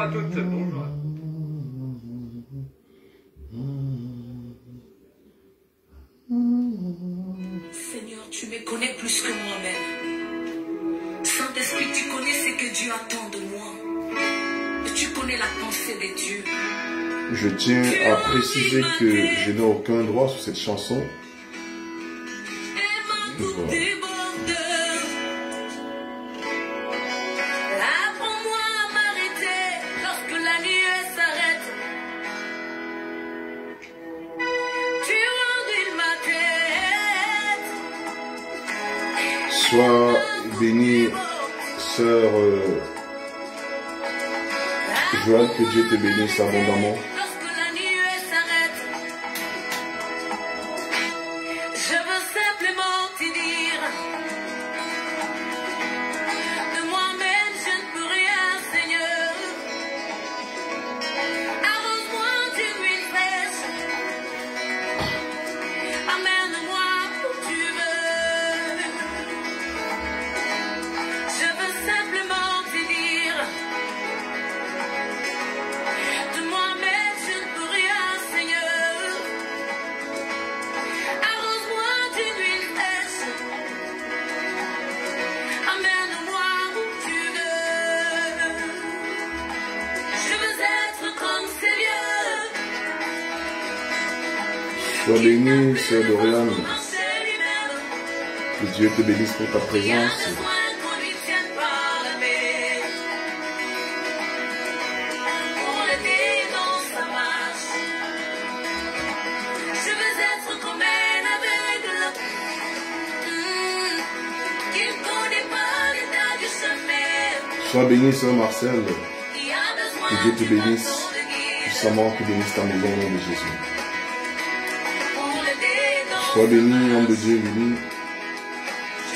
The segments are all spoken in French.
à toutes, bonjour. Seigneur, tu me connais plus que moi-même. Saint-Esprit, tu connais ce que Dieu attend de moi. Et tu connais la pensée de Dieu. Je tiens à préciser que je n'ai aucun droit sur cette chanson. Voilà. Sois bénie, sœur Joël, que Dieu te bénisse abondamment. Sois bénie, sœur Dorian. Que Dieu te bénisse pour ta présence. Sois bénie, sœur Marcel. Que Dieu te bénisse puissamment, que bénisse ta maison au nom de Jésus. Sois béni, homme de Dieu, béni.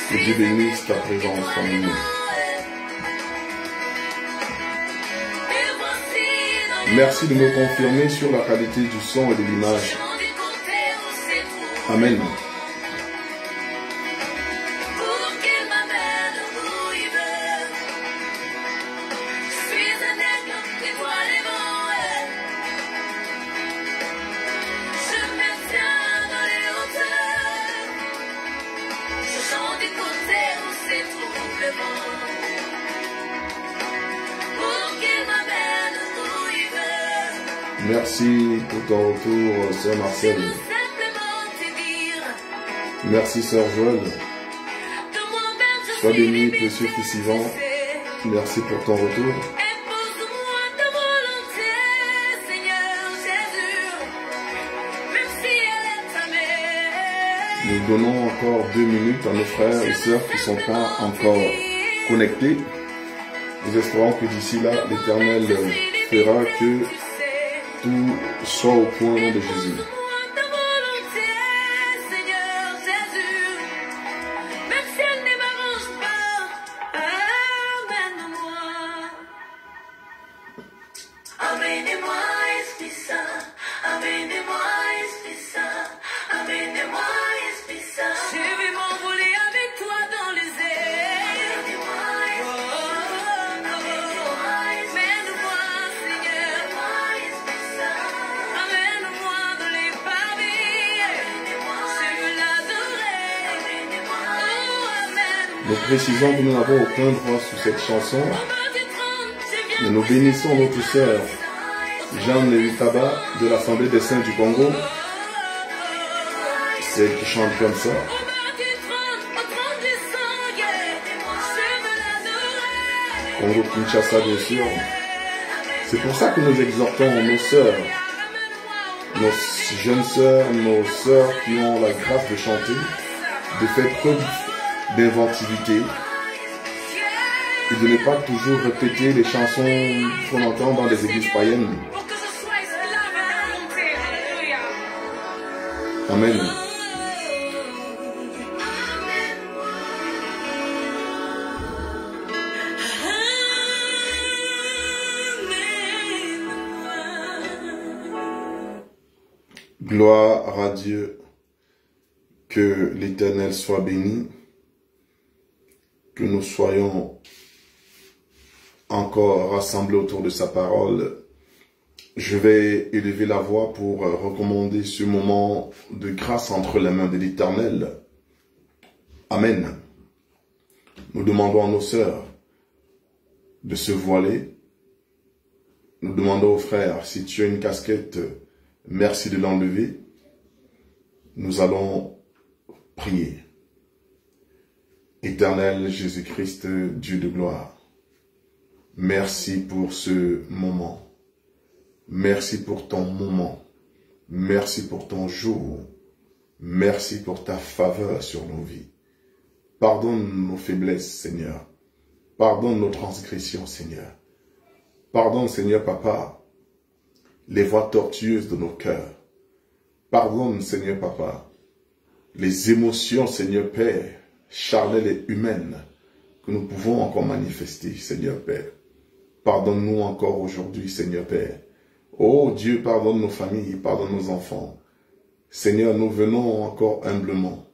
Que Dieu bénisse ta présence parmi nous. Merci de me confirmer sur la qualité du son et de l'image. Amen. Merci pour ton retour, sœur Marcel. Merci, sœur Joël. Sois béni, précieux fils Yvan. Merci pour ton retour. Nous donnons encore 2 minutes à nos frères et sœurs qui ne sont pas encore connectés. Nous espérons que d'ici là, l'Éternel fera que tout soit au point au nom de Jésus. Nous précisons que nous n'avons aucun droit sur cette chanson, mais nous bénissons notre sœur Jeanne Levitaba de l'Assemblée des Saints du Congo. C'est elle qui chante comme ça. Congo Kinshasa, bien sûr. C'est pour ça que nous exhortons nos sœurs, nos jeunes sœurs, nos sœurs qui ont la grâce de chanter, de faire preuve d'inventivité et de ne pas toujours répéter les chansons qu'on entend dans les églises païennes. Amen. Gloire à Dieu, que l'Éternel soit béni, que nous soyons encore rassemblés autour de sa parole, je vais élever la voix pour recommander ce moment de grâce entre les mains de l'Éternel. Amen. Nous demandons à nos sœurs de se voiler. Nous demandons aux frères, si tu as une casquette, merci de l'enlever. Nous allons prier. Éternel Jésus-Christ, Dieu de gloire, merci pour ce moment. Merci pour ton moment. Merci pour ton jour. Merci pour ta faveur sur nos vies. Pardonne nos faiblesses, Seigneur. Pardonne nos transgressions, Seigneur. Pardonne, Seigneur Papa, les voies tortueuses de nos cœurs. Pardonne, Seigneur Papa, les émotions, Seigneur Père, charnelles et humaines que nous pouvons encore manifester, Seigneur Père. Pardonne-nous encore aujourd'hui, Seigneur Père. Oh Dieu, pardonne nos familles, pardonne nos enfants. Seigneur, nous venons encore humblement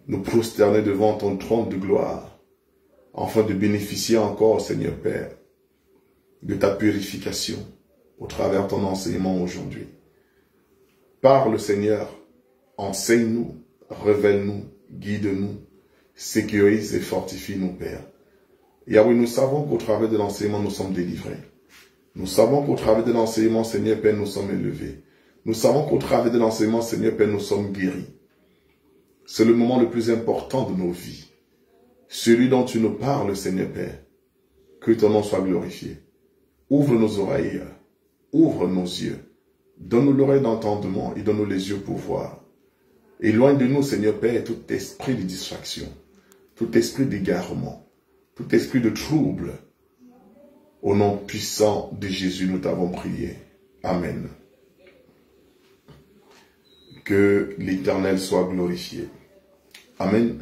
nous prosterner devant ton trône de gloire, afin de bénéficier encore, Seigneur Père, de ta purification au travers de ton enseignement aujourd'hui. Parle, Seigneur, enseigne-nous, révèle-nous, guide-nous, sécurise et fortifie-nous, Père. Yahweh, nous savons qu'au travers de l'enseignement, nous sommes délivrés. Nous savons qu'au travers de l'enseignement, Seigneur Père, nous sommes élevés. Nous savons qu'au travers de l'enseignement, Seigneur Père, nous sommes guéris. C'est le moment le plus important de nos vies. Celui dont tu nous parles, Seigneur Père. Que ton nom soit glorifié. Ouvre nos oreilles, ouvre nos yeux. Donne-nous l'oreille d'entendement et donne-nous les yeux pour voir. Éloigne de nous, Seigneur Père, tout esprit de distraction, tout esprit d'égarement, tout esprit de trouble. Au nom puissant de Jésus, nous t'avons prié. Amen. Que l'Éternel soit glorifié. Amen.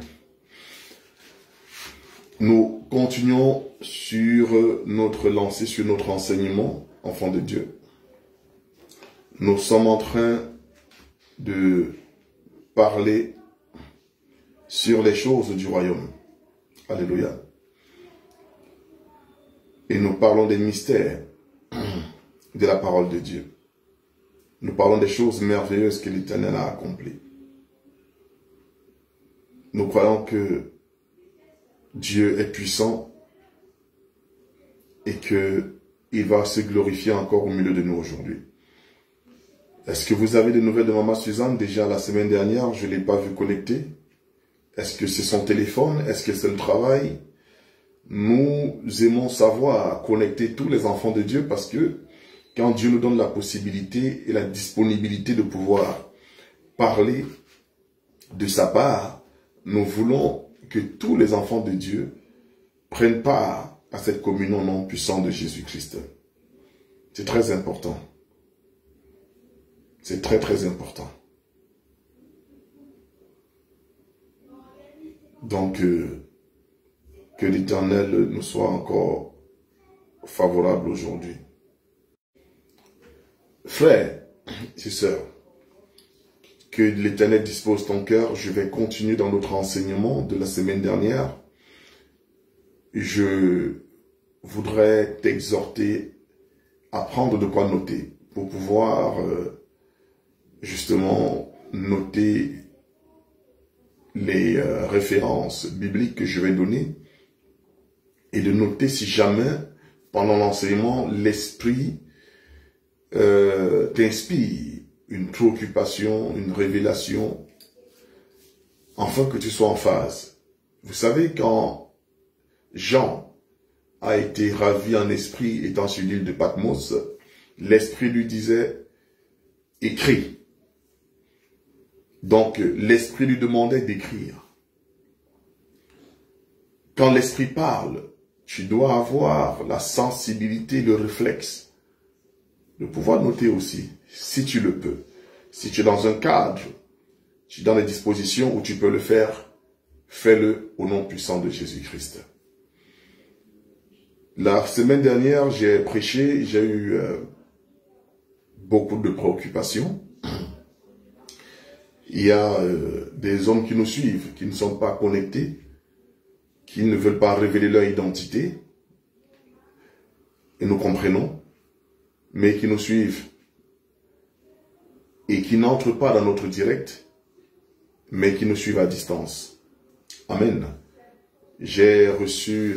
Nous continuons sur notre lancée, sur notre enseignement, enfants de Dieu. Nous sommes en train de parler sur les choses du royaume. Alléluia. Et nous parlons des mystères de la parole de Dieu. Nous parlons des choses merveilleuses que l'Éternel a accomplies. Nous croyons que Dieu est puissant et qu'il va se glorifier encore au milieu de nous aujourd'hui. Est-ce que vous avez des nouvelles de Maman Suzanne? Déjà la semaine dernière, je ne l'ai pas vu connecter. Est-ce que c'est son téléphone? Est-ce que c'est le travail? Nous aimons savoir connecter tous les enfants de Dieu parce que quand Dieu nous donne la possibilité et la disponibilité de pouvoir parler de sa part, nous voulons que tous les enfants de Dieu prennent part à cette communion au nom puissant de Jésus-Christ. C'est très important. C'est très très important. Donc, que l'Éternel nous soit encore favorable aujourd'hui. Frères et sœurs, que l'Éternel dispose ton cœur. Je vais continuer dans notre enseignement de la semaine dernière. Je voudrais t'exhorter à prendre de quoi noter pour pouvoir justement noter les références bibliques que je vais donner et de noter si jamais pendant l'enseignement l'Esprit t'inspire une préoccupation, une révélation, afin que tu sois en phase. Vous savez, quand Jean a été ravi en esprit étant sur l'île de Patmos, l'Esprit lui disait « écris ». Donc, l'Esprit lui demandait d'écrire. Quand l'Esprit parle, tu dois avoir la sensibilité, le réflexe de pouvoir noter aussi, si tu le peux. Si tu es dans un cadre, tu es dans les dispositions où tu peux le faire, fais-le au nom puissant de Jésus-Christ. La semaine dernière, j'ai prêché, j'ai eu beaucoup de préoccupations. Il y a des hommes qui nous suivent, qui ne sont pas connectés, qui ne veulent pas révéler leur identité. et nous comprenons, mais qui nous suivent et qui n'entrent pas dans notre direct, mais qui nous suivent à distance. Amen. J'ai reçu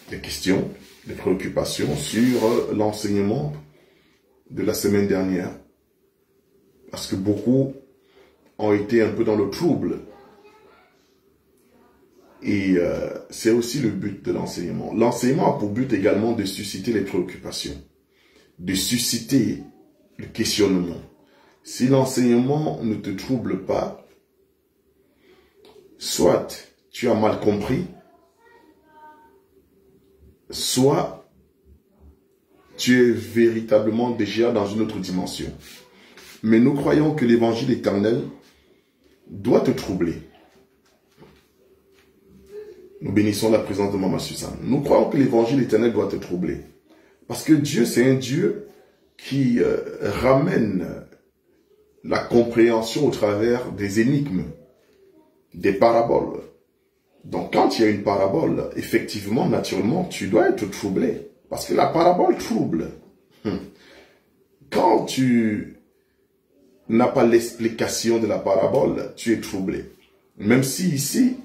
des questions, des préoccupations sur l'enseignement de la semaine dernière, parce que beaucoup ont été un peu dans le trouble. Et c'est aussi le but de l'enseignement. L'enseignement a pour but également de susciter les préoccupations, de susciter le questionnement. Si l'enseignement ne te trouble pas, soit tu as mal compris, soit tu es véritablement déjà dans une autre dimension. Mais nous croyons que l'évangile éternel doit te troubler. Nous bénissons la présence de Maman Suzanne. Nous croyons que l'évangile éternel doit te troubler. Parce que Dieu, c'est un Dieu qui ramène la compréhension au travers des énigmes, des paraboles. Donc quand il y a une parabole, effectivement, naturellement, tu dois être troublé. Parce que la parabole trouble. Quand tu n'as pas l'explication de la parabole, tu es troublé. Même si ici,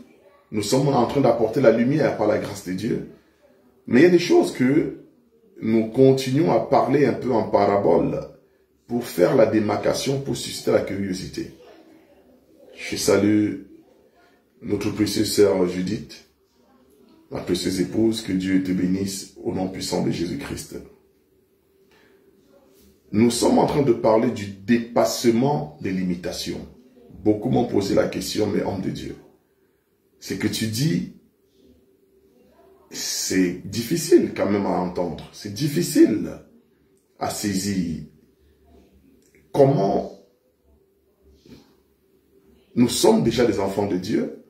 nous sommes en train d'apporter la lumière par la grâce de Dieu. Mais il y a des choses que nous continuons à parler un peu en parabole pour faire la démarcation, pour susciter la curiosité. Je salue notre précieuse sœur Judith, ma précieuse épouse, que Dieu te bénisse au nom puissant de Jésus-Christ. Nous sommes en train de parler du dépassement des limitations. Beaucoup m'ont posé la question, mais homme de Dieu, ce que tu dis, c'est difficile quand même à entendre. C'est difficile à saisir. Comment nous sommes déjà des enfants de Dieu?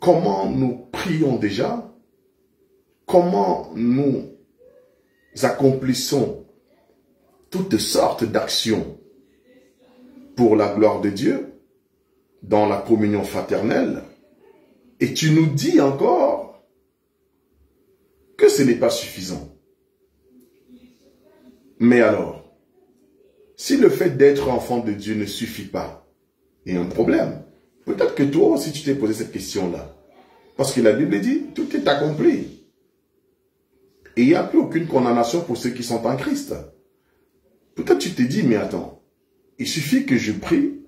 Comment nous prions déjà? Comment nous accomplissons toutes sortes d'actions pour la gloire de Dieu dans la communion fraternelle? Et tu nous dis encore que ce n'est pas suffisant. Mais alors, si le fait d'être enfant de Dieu ne suffit pas, il y a un problème. Peut-être que toi aussi tu t'es posé cette question-là. Parce que la Bible dit, tout est accompli. Et il n'y a plus aucune condamnation pour ceux qui sont en Christ. Peut-être tu t'es dit, mais attends, il suffit que je prie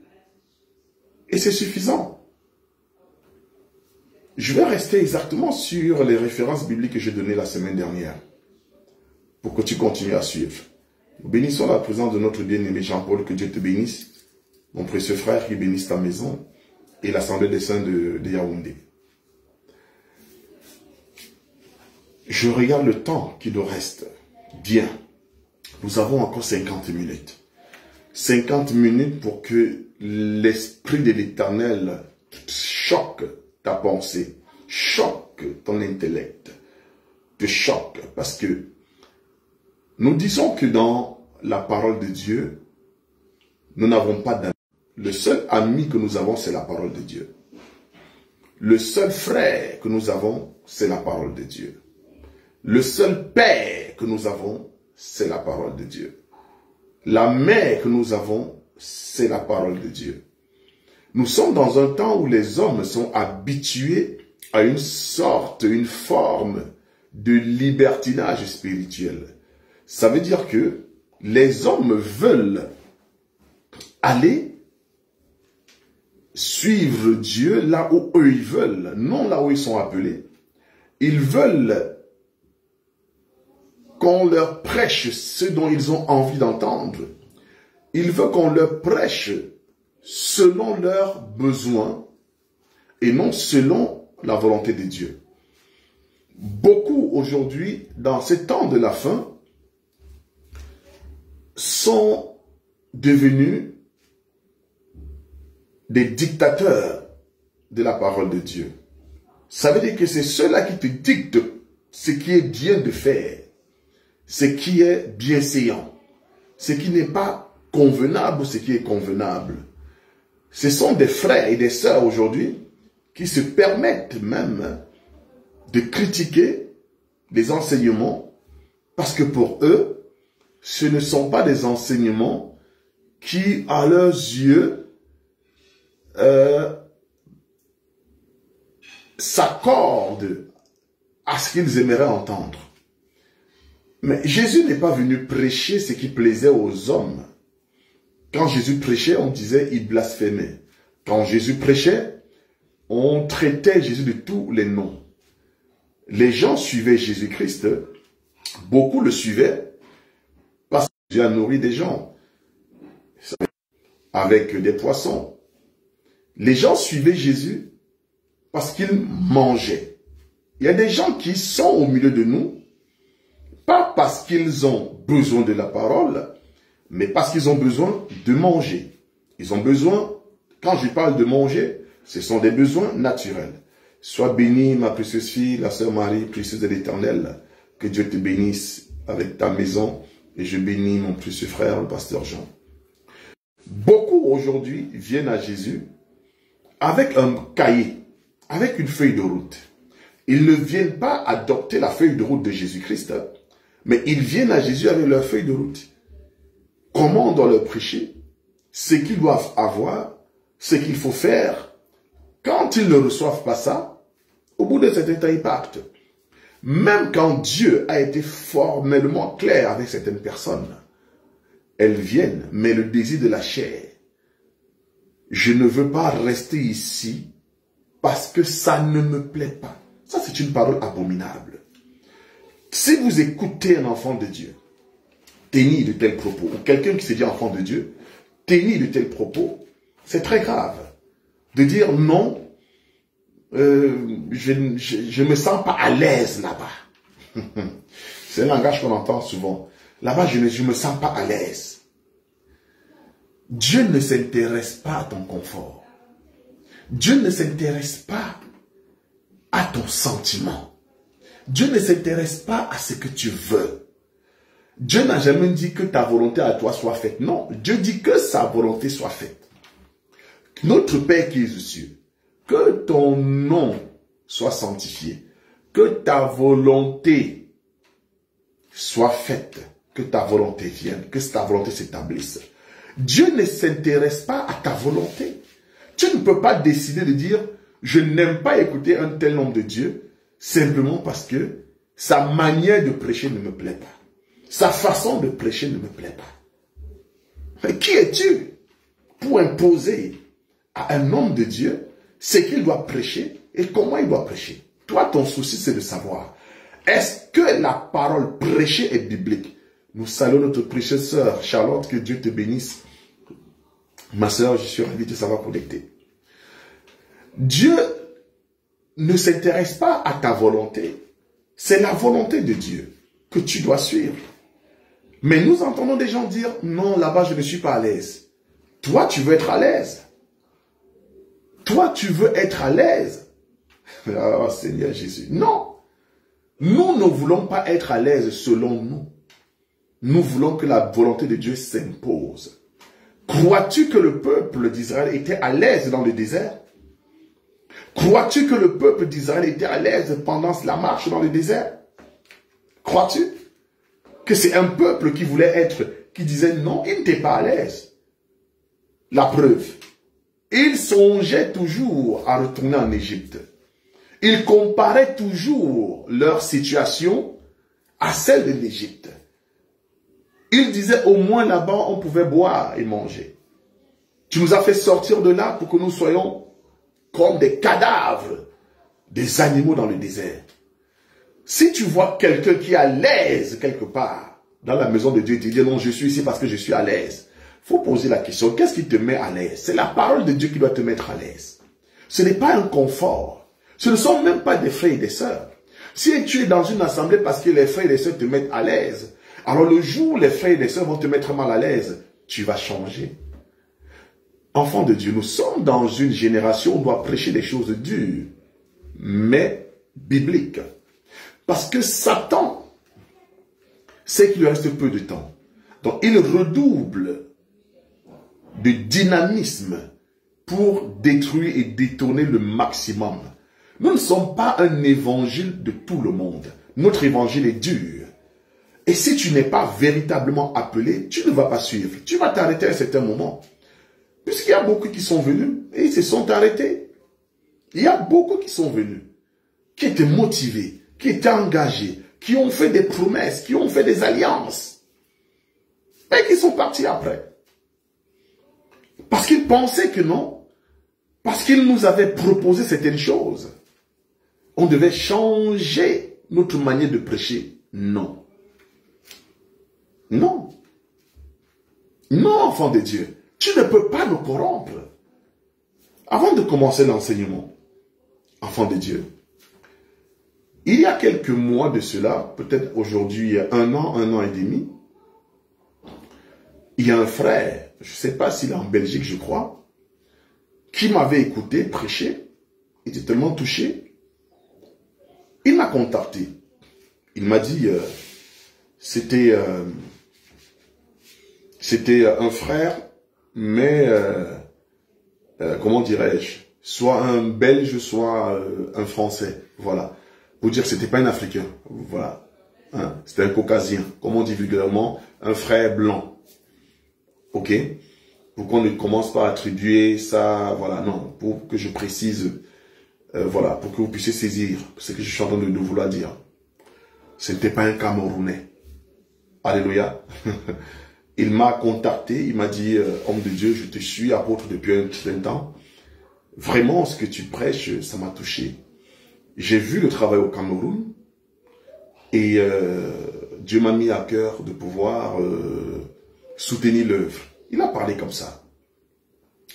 et c'est suffisant. Je vais rester exactement sur les références bibliques que j'ai données la semaine dernière pour que tu continues à suivre. Nous bénissons la présence de notre bien-aimé Jean-Paul, que Dieu te bénisse, mon précieux frère, qui bénisse ta maison et l'Assemblée des Saints de Yaoundé. Je regarde le temps qui nous reste. Bien, nous avons encore 50 minutes. 50 minutes pour que l'Esprit de l'Éternel choque ta pensée, choque ton intellect, te choque, parce que nous disons que dans la parole de Dieu, nous n'avons pas d'amis. Le seul ami que nous avons, c'est la parole de Dieu. Le seul frère que nous avons, c'est la parole de Dieu. Le seul père que nous avons, c'est la parole de Dieu. La mère que nous avons, c'est la parole de Dieu. Nous sommes dans un temps où les hommes sont habitués à une forme de libertinage spirituel. Ça veut dire que les hommes veulent aller suivre Dieu là où eux ils veulent, non là où ils sont appelés. Ils veulent qu'on leur prêche ce dont ils ont envie d'entendre. Ils veulent qu'on leur prêche selon leurs besoins et non selon la volonté de Dieu. Beaucoup aujourd'hui, dans ces temps de la fin, sont devenus des dictateurs de la parole de Dieu. Ça veut dire que c'est ceux-là qui te dictent ce qui est bien de faire, ce qui est bienséant, ce qui n'est pas convenable ou ce qui est convenable. Ce sont des frères et des sœurs aujourd'hui qui se permettent même de critiquer les enseignements Parce que pour eux, ce ne sont pas des enseignements qui, à leurs yeux, s'accordent à ce qu'ils aimeraient entendre. Mais Jésus n'est pas venu prêcher ce qui plaisait aux hommes. Quand Jésus prêchait, on disait il blasphémait. Quand Jésus prêchait, on traitait Jésus de tous les noms. Les gens suivaient Jésus-Christ. Beaucoup le suivaient parce que Dieu a nourri des gens avec des poissons. Les gens suivaient Jésus parce qu'il mangeait. Il y a des gens qui sont au milieu de nous, pas parce qu'ils ont besoin de la parole, mais parce qu'ils ont besoin de manger. Ils ont besoin, quand je parle de manger, ce sont des besoins naturels. Sois bénie, ma précieuse fille, la sœur Marie, précieuse de l'Éternel, que Dieu te bénisse avec ta maison, et je bénis mon précieux frère, le pasteur Jean. Beaucoup aujourd'hui viennent à Jésus avec un cahier, avec une feuille de route. Ils ne viennent pas adopter la feuille de route de Jésus-Christ, mais ils viennent à Jésus avec leur feuille de route. Comment on doit leur prêcher? Ce qu'ils doivent avoir, ce qu'il faut faire. Quand ils ne reçoivent pas ça, au bout d'un certain temps, ils partent. Même quand Dieu a été formellement clair avec certaines personnes, elles viennent, mais le désir de la chair. Je ne veux pas rester ici parce que ça ne me plaît pas. Ça, c'est une parole abominable. Si vous écoutez un enfant de Dieu, tenir de tels propos, ou quelqu'un qui se dit enfant de Dieu, tenir de tels propos, c'est très grave. De dire non, je ne me sens pas à l'aise là-bas. C'est un langage qu'on entend souvent. Là-bas, je ne me sens pas à l'aise. Dieu ne s'intéresse pas à ton confort. Dieu ne s'intéresse pas à ton sentiment. Dieu ne s'intéresse pas à ce que tu veux. Dieu n'a jamais dit que ta volonté à toi soit faite. Non, Dieu dit que sa volonté soit faite. Notre Père qui est aux cieux, que ton nom soit sanctifié, que ta volonté soit faite, que ta volonté vienne, que ta volonté s'établisse. Dieu ne s'intéresse pas à ta volonté. Tu ne peux pas décider de dire, je n'aime pas écouter un tel nombre de Dieu, simplement parce que sa manière de prêcher ne me plaît pas. Sa façon de prêcher ne me plaît pas. Mais qui es-tu pour imposer à un homme de Dieu ce qu'il doit prêcher et comment il doit prêcher? Toi, ton souci, c'est de savoir, est-ce que la parole prêchée est biblique? Nous saluons notre précieuse sœur Charlotte, que Dieu te bénisse. Ma sœur, je suis ravi de savoir connecter. Dieu ne s'intéresse pas à ta volonté. C'est la volonté de Dieu que tu dois suivre. Mais nous entendons des gens dire, non, là-bas, je ne suis pas à l'aise. Toi, tu veux être à l'aise. Toi, tu veux être à l'aise. Oh, Seigneur Jésus. Non. Nous ne voulons pas être à l'aise selon nous. Nous voulons que la volonté de Dieu s'impose. Crois-tu que le peuple d'Israël était à l'aise dans le désert? Crois-tu que le peuple d'Israël était à l'aise pendant la marche dans le désert? Crois-tu que c'est un peuple qui voulait être, qui disait non, il n'était pas à l'aise? La preuve, ils songeaient toujours à retourner en Égypte. Ils comparaient toujours leur situation à celle de l'Égypte. Ils disaient au moins là-bas on pouvait boire et manger. Tu nous as fait sortir de là pour que nous soyons comme des cadavres, des animaux dans le désert. Si tu vois quelqu'un qui est à l'aise quelque part dans la maison de Dieu et te dit non, je suis ici parce que je suis à l'aise, il faut poser la question, qu'est-ce qui te met à l'aise? C'est la parole de Dieu qui doit te mettre à l'aise. Ce n'est pas un confort. Ce ne sont même pas des frères et des sœurs. Si tu es dans une assemblée parce que les frères et les sœurs te mettent à l'aise, alors le jour où les frères et les sœurs vont te mettre mal à l'aise, tu vas changer. Enfants de Dieu, nous sommes dans une génération où on doit prêcher des choses dures, mais bibliques. Parce que Satan sait qu'il lui reste peu de temps. Donc il redouble de dynamisme pour détruire et détourner le maximum. Nous ne sommes pas un évangile de tout le monde. Notre évangile est dur. Et si tu n'es pas véritablement appelé, tu ne vas pas suivre. Tu vas t'arrêter à un certain moment. Puisqu'il y a beaucoup qui sont venus et ils se sont arrêtés. Il y a beaucoup qui sont venus, qui étaient motivés, qui étaient engagés, qui ont fait des promesses, qui ont fait des alliances. Et qui sont partis après. Parce qu'ils pensaient que non. Parce qu'ils nous avaient proposé certaines choses. On devait changer notre manière de prêcher. Non. Non. Non, enfant de Dieu. Tu ne peux pas nous corrompre. Avant de commencer l'enseignement, enfant de Dieu, il y a quelques mois de cela, peut-être aujourd'hui, il y a un an et demi, il y a un frère, je ne sais pas s'il est en Belgique, je crois, qui m'avait écouté prêcher, il était tellement touché, il m'a contacté. Il m'a dit, c'était un frère, mais, comment dirais-je, soit un Belge, soit un Français, voilà. Pour dire que c'était pas un Africain, voilà. Hein? C'était un Caucasien, comme on dit vulgairement, un frère blanc. Ok? Pour qu'on ne commence pas à attribuer ça, voilà, non, pour que je précise, voilà, pour que vous puissiez saisir ce que je suis en train de vouloir dire. Ce n'était pas un Camerounais. Alléluia. Il m'a contacté, il m'a dit, homme de Dieu, je te suis apôtre depuis un certain temps. Vraiment, ce que tu prêches, ça m'a touché. J'ai vu le travail au Cameroun et Dieu m'a mis à cœur de pouvoir soutenir l'œuvre. Il a parlé comme ça.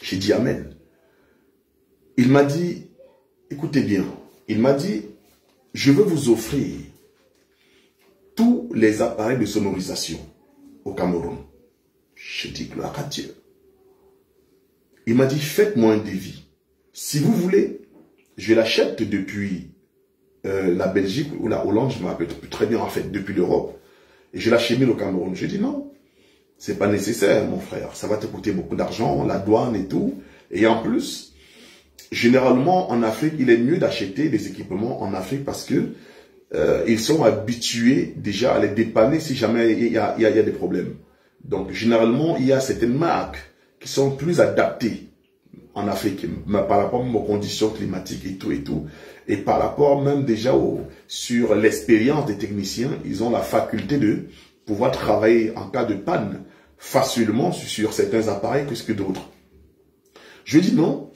J'ai dit Amen. Il m'a dit, écoutez bien, il m'a dit, je veux vous offrir tous les appareils de sonorisation au Cameroun. J'ai dit gloire à Dieu. Il m'a dit, faites-moi un devis. Si vous voulez, je l'achète depuis la Belgique ou la Hollande, je me rappelle très bien en fait, depuis l'Europe. Et je l'achemine au Cameroun. J'ai dit non, c'est pas nécessaire mon frère. Ça va te coûter beaucoup d'argent, la douane et tout. Et en plus, généralement en Afrique, il est mieux d'acheter des équipements en Afrique parce que ils sont habitués déjà à les dépanner si jamais il y a des problèmes. Donc généralement, il y a certaines marques qui sont plus adaptées en Afrique, par rapport aux conditions climatiques et tout. Et par rapport même déjà sur l'expérience des techniciens, ils ont la faculté de pouvoir travailler en cas de panne facilement sur certains appareils plus que d'autres. Je lui ai dit non,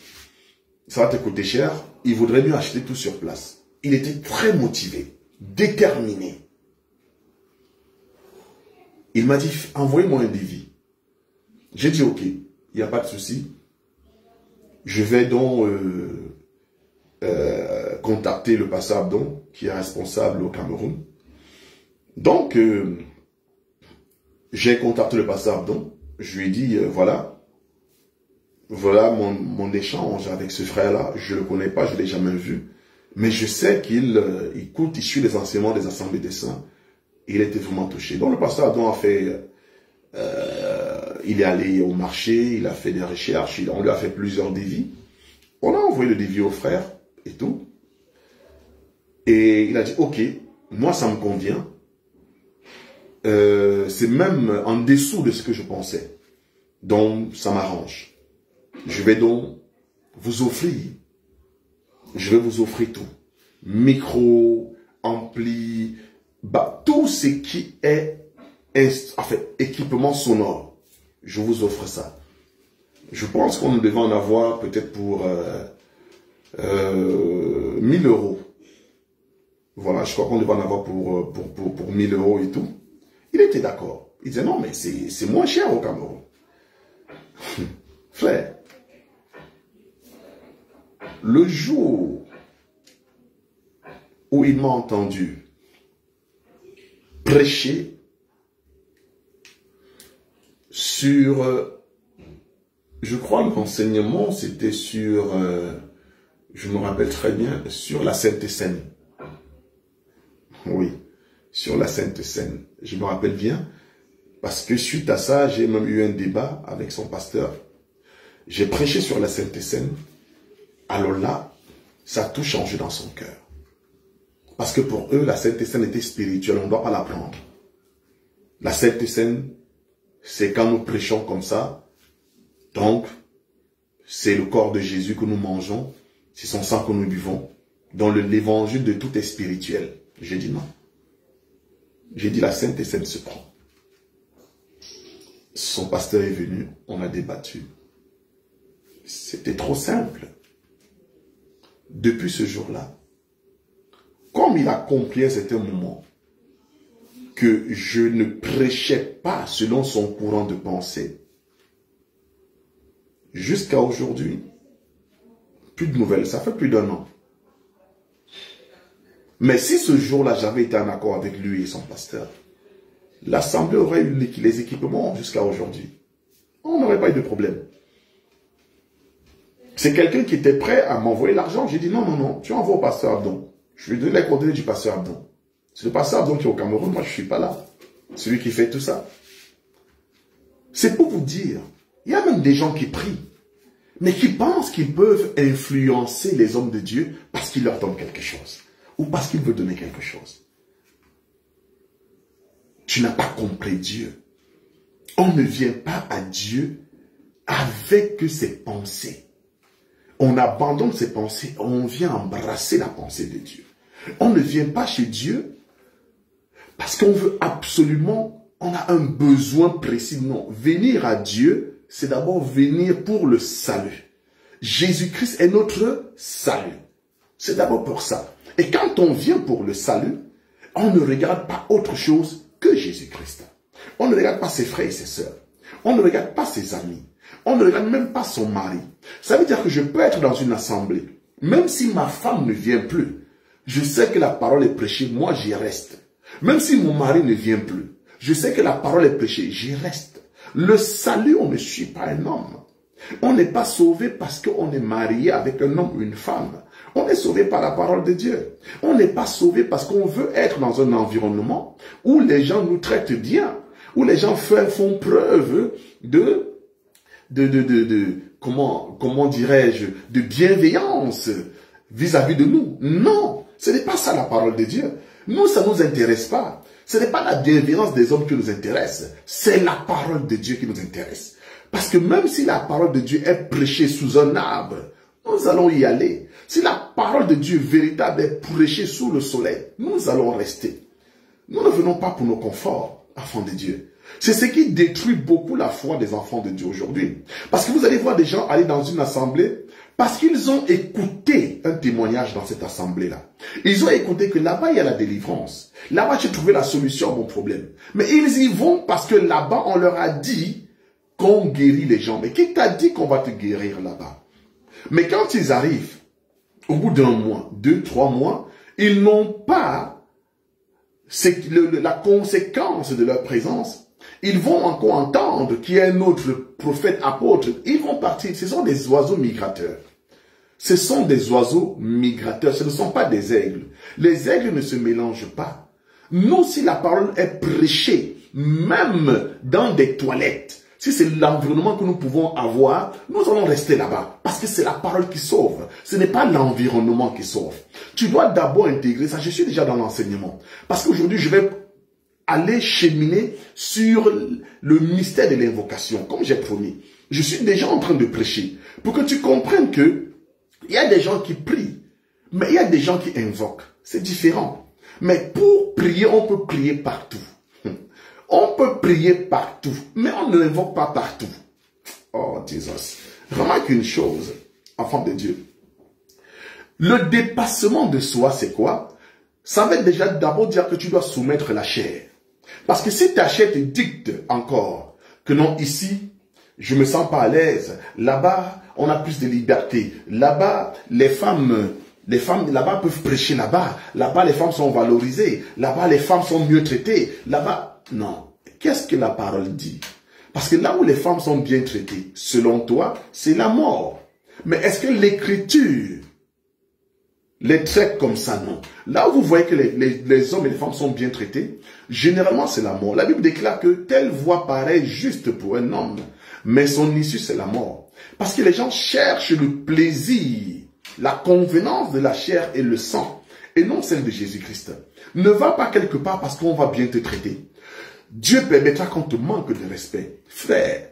ça va te coûter cher, il vaudrait mieux acheter tout sur place. Il était très motivé, déterminé. Il m'a dit, envoyez-moi un devis. J'ai dit ok, il n'y a pas de souci. Je vais donc contacter le pasteur Abdon, qui est responsable au Cameroun. Donc, j'ai contacté le pasteur Abdon. Je lui ai dit, voilà mon échange avec ce frère-là. Je ne le connais pas, je ne l'ai jamais vu. Mais je sais qu'il suit les enseignements des assemblées des saints. Il était vraiment touché. Donc, le pasteur Abdon a fait... il est allé au marché, il a fait des recherches, on lui a fait plusieurs devis. On a envoyé le devis au frère et tout. Et il a dit, ok, moi ça me convient. C'est même en dessous de ce que je pensais. Donc ça m'arrange. Je vais donc vous offrir. Je vais vous offrir tout. Micro, ampli, tout ce qui est en fait, équipement sonore. Je vous offre ça. Je pense qu'on devait en avoir peut-être pour 1000 €. Voilà, je crois qu'on devait en avoir pour 1000 € et tout. Il était d'accord. Il disait non, mais c'est moins cher au Cameroun. Frère, le jour où il m'a entendu prêcher sur, je crois l'enseignement c'était sur, je me rappelle très bien, sur la Sainte Seine. Oui, sur la Sainte Seine. Je me rappelle bien, parce que suite à ça, j'ai même eu un débat avec son pasteur. J'ai prêché sur la Sainte Seine. Alors là, ça a tout changé dans son cœur. Parce que pour eux, la Sainte Seine était spirituelle, on ne doit pas la prendre. La Sainte Seine, c'est quand nous prêchons comme ça. Donc, c'est le corps de Jésus que nous mangeons. C'est son sang que nous buvons. Dans l'évangile de tout est spirituel. J'ai dit non. J'ai dit la Sainte Seine se prend. Son pasteur est venu, on a débattu. C'était trop simple. Depuis ce jour-là, comme il a compris à un certain moment que je ne prêchais pas selon son courant de pensée, jusqu'à aujourd'hui, plus de nouvelles, ça fait plus d'1 an. Mais si ce jour-là, j'avais été en accord avec lui et son pasteur, l'Assemblée aurait eu les équipements jusqu'à aujourd'hui. On n'aurait pas eu de problème. C'est quelqu'un qui était prêt à m'envoyer l'argent. J'ai dit non, non, non, tu envoies au pasteur Abdon. Je lui ai donné les coordonnées du pasteur Abdon. C'est le pasteur Abdon qui est au Cameroun, moi je ne suis pas là. C'est lui qui fait tout ça. C'est pour vous dire, il y a même des gens qui prient, mais qui pensent qu'ils peuvent influencer les hommes de Dieu parce qu'ils leur donnent quelque chose. Ou parce qu'ils veulent donner quelque chose. Tu n'as pas compris Dieu. On ne vient pas à Dieu avec ses pensées. On abandonne ses pensées, on vient embrasser la pensée de Dieu. On ne vient pas chez Dieu parce qu'on veut absolument, on a un besoin précis. Non, venir à Dieu, c'est d'abord venir pour le salut. Jésus-Christ est notre salut. C'est d'abord pour ça. Et quand on vient pour le salut, on ne regarde pas autre chose que Jésus-Christ. On ne regarde pas ses frères et ses sœurs. On ne regarde pas ses amis. On ne regarde même pas son mari. Ça veut dire que je peux être dans une assemblée. Même si ma femme ne vient plus, je sais que la parole est prêchée, moi j'y reste. Même si mon mari ne vient plus, je sais que la parole est prêchée, j'y reste. Le salut, on ne suit pas un homme. On n'est pas sauvé parce qu'on est marié avec un homme ou une femme. On est sauvé par la parole de Dieu. On n'est pas sauvé parce qu'on veut être dans un environnement où les gens nous traitent bien, où les gens font preuve comment dirais-je, de bienveillance vis-à-vis de nous. Non, ce n'est pas ça la parole de Dieu. Nous, ça ne nous intéresse pas. Ce n'est pas la bienveillance des hommes qui nous intéresse, c'est la parole de Dieu qui nous intéresse. Parce que même si la parole de Dieu est prêchée sous un arbre, nous allons y aller. Si la parole de Dieu véritable est prêchée sous le soleil, nous allons rester. Nous ne venons pas pour nos conforts, enfants de Dieu. C'est ce qui détruit beaucoup la foi des enfants de Dieu aujourd'hui. Parce que vous allez voir des gens aller dans une assemblée parce qu'ils ont écouté un témoignage dans cette assemblée-là. Ils ont écouté que là-bas, il y a la délivrance. Là-bas, j'ai trouvé la solution à mon problème. Mais ils y vont parce que là-bas, on leur a dit qu'on guérit les gens. Mais qui t'a dit qu'on va te guérir là-bas? Mais quand ils arrivent, au bout d'1 mois, 2, 3 mois, ils n'ont pas la conséquence de leur présence. Ils vont encore entendre qu'il y a un autre prophète, apôtre. Ils vont partir. Ce sont des oiseaux migrateurs. Ce sont des oiseaux migrateurs. Ce ne sont pas des aigles. Les aigles ne se mélangent pas. Nous, si la parole est prêchée, même dans des toilettes, si c'est l'environnement que nous pouvons avoir, nous allons rester là-bas. Parce que c'est la parole qui sauve. Ce n'est pas l'environnement qui sauve. Tu dois d'abord intégrer ça. Je suis déjà dans l'enseignement. Parce qu'aujourd'hui, je vais aller cheminer sur le mystère de l'invocation, comme j'ai promis. Je suis déjà en train de prêcher. Pour que tu comprennes que il y a des gens qui prient, mais il y a des gens qui invoquent. C'est différent. Mais pour prier, on peut prier partout. On peut prier partout, mais on ne l'invoque pas partout. Oh, Jesus. Remarque une chose, enfant de Dieu. Le dépassement de soi, c'est quoi? Ça veut déjà d'abord dire que tu dois soumettre la chair. Parce que si ta chair te dicte encore que non, ici, je me sens pas à l'aise. Là-bas, on a plus de liberté. Là-bas, les femmes là-bas peuvent prêcher là-bas. Là-bas, les femmes sont valorisées. Là-bas, les femmes sont mieux traitées. Là-bas, non. Qu'est-ce que la parole dit? Parce que là où les femmes sont bien traitées, selon toi, c'est la mort. Mais est-ce que l'écriture les traite comme ça? Non. Là où vous voyez que les hommes et les femmes sont bien traités, généralement c'est la mort. La Bible déclare que telle voie paraît juste pour un homme, mais son issue c'est la mort. Parce que les gens cherchent le plaisir, la convenance de la chair et le sang, et non celle de Jésus-Christ. Ne va pas quelque part parce qu'on va bien te traiter. Dieu permettra qu'on te manque de respect. Frère,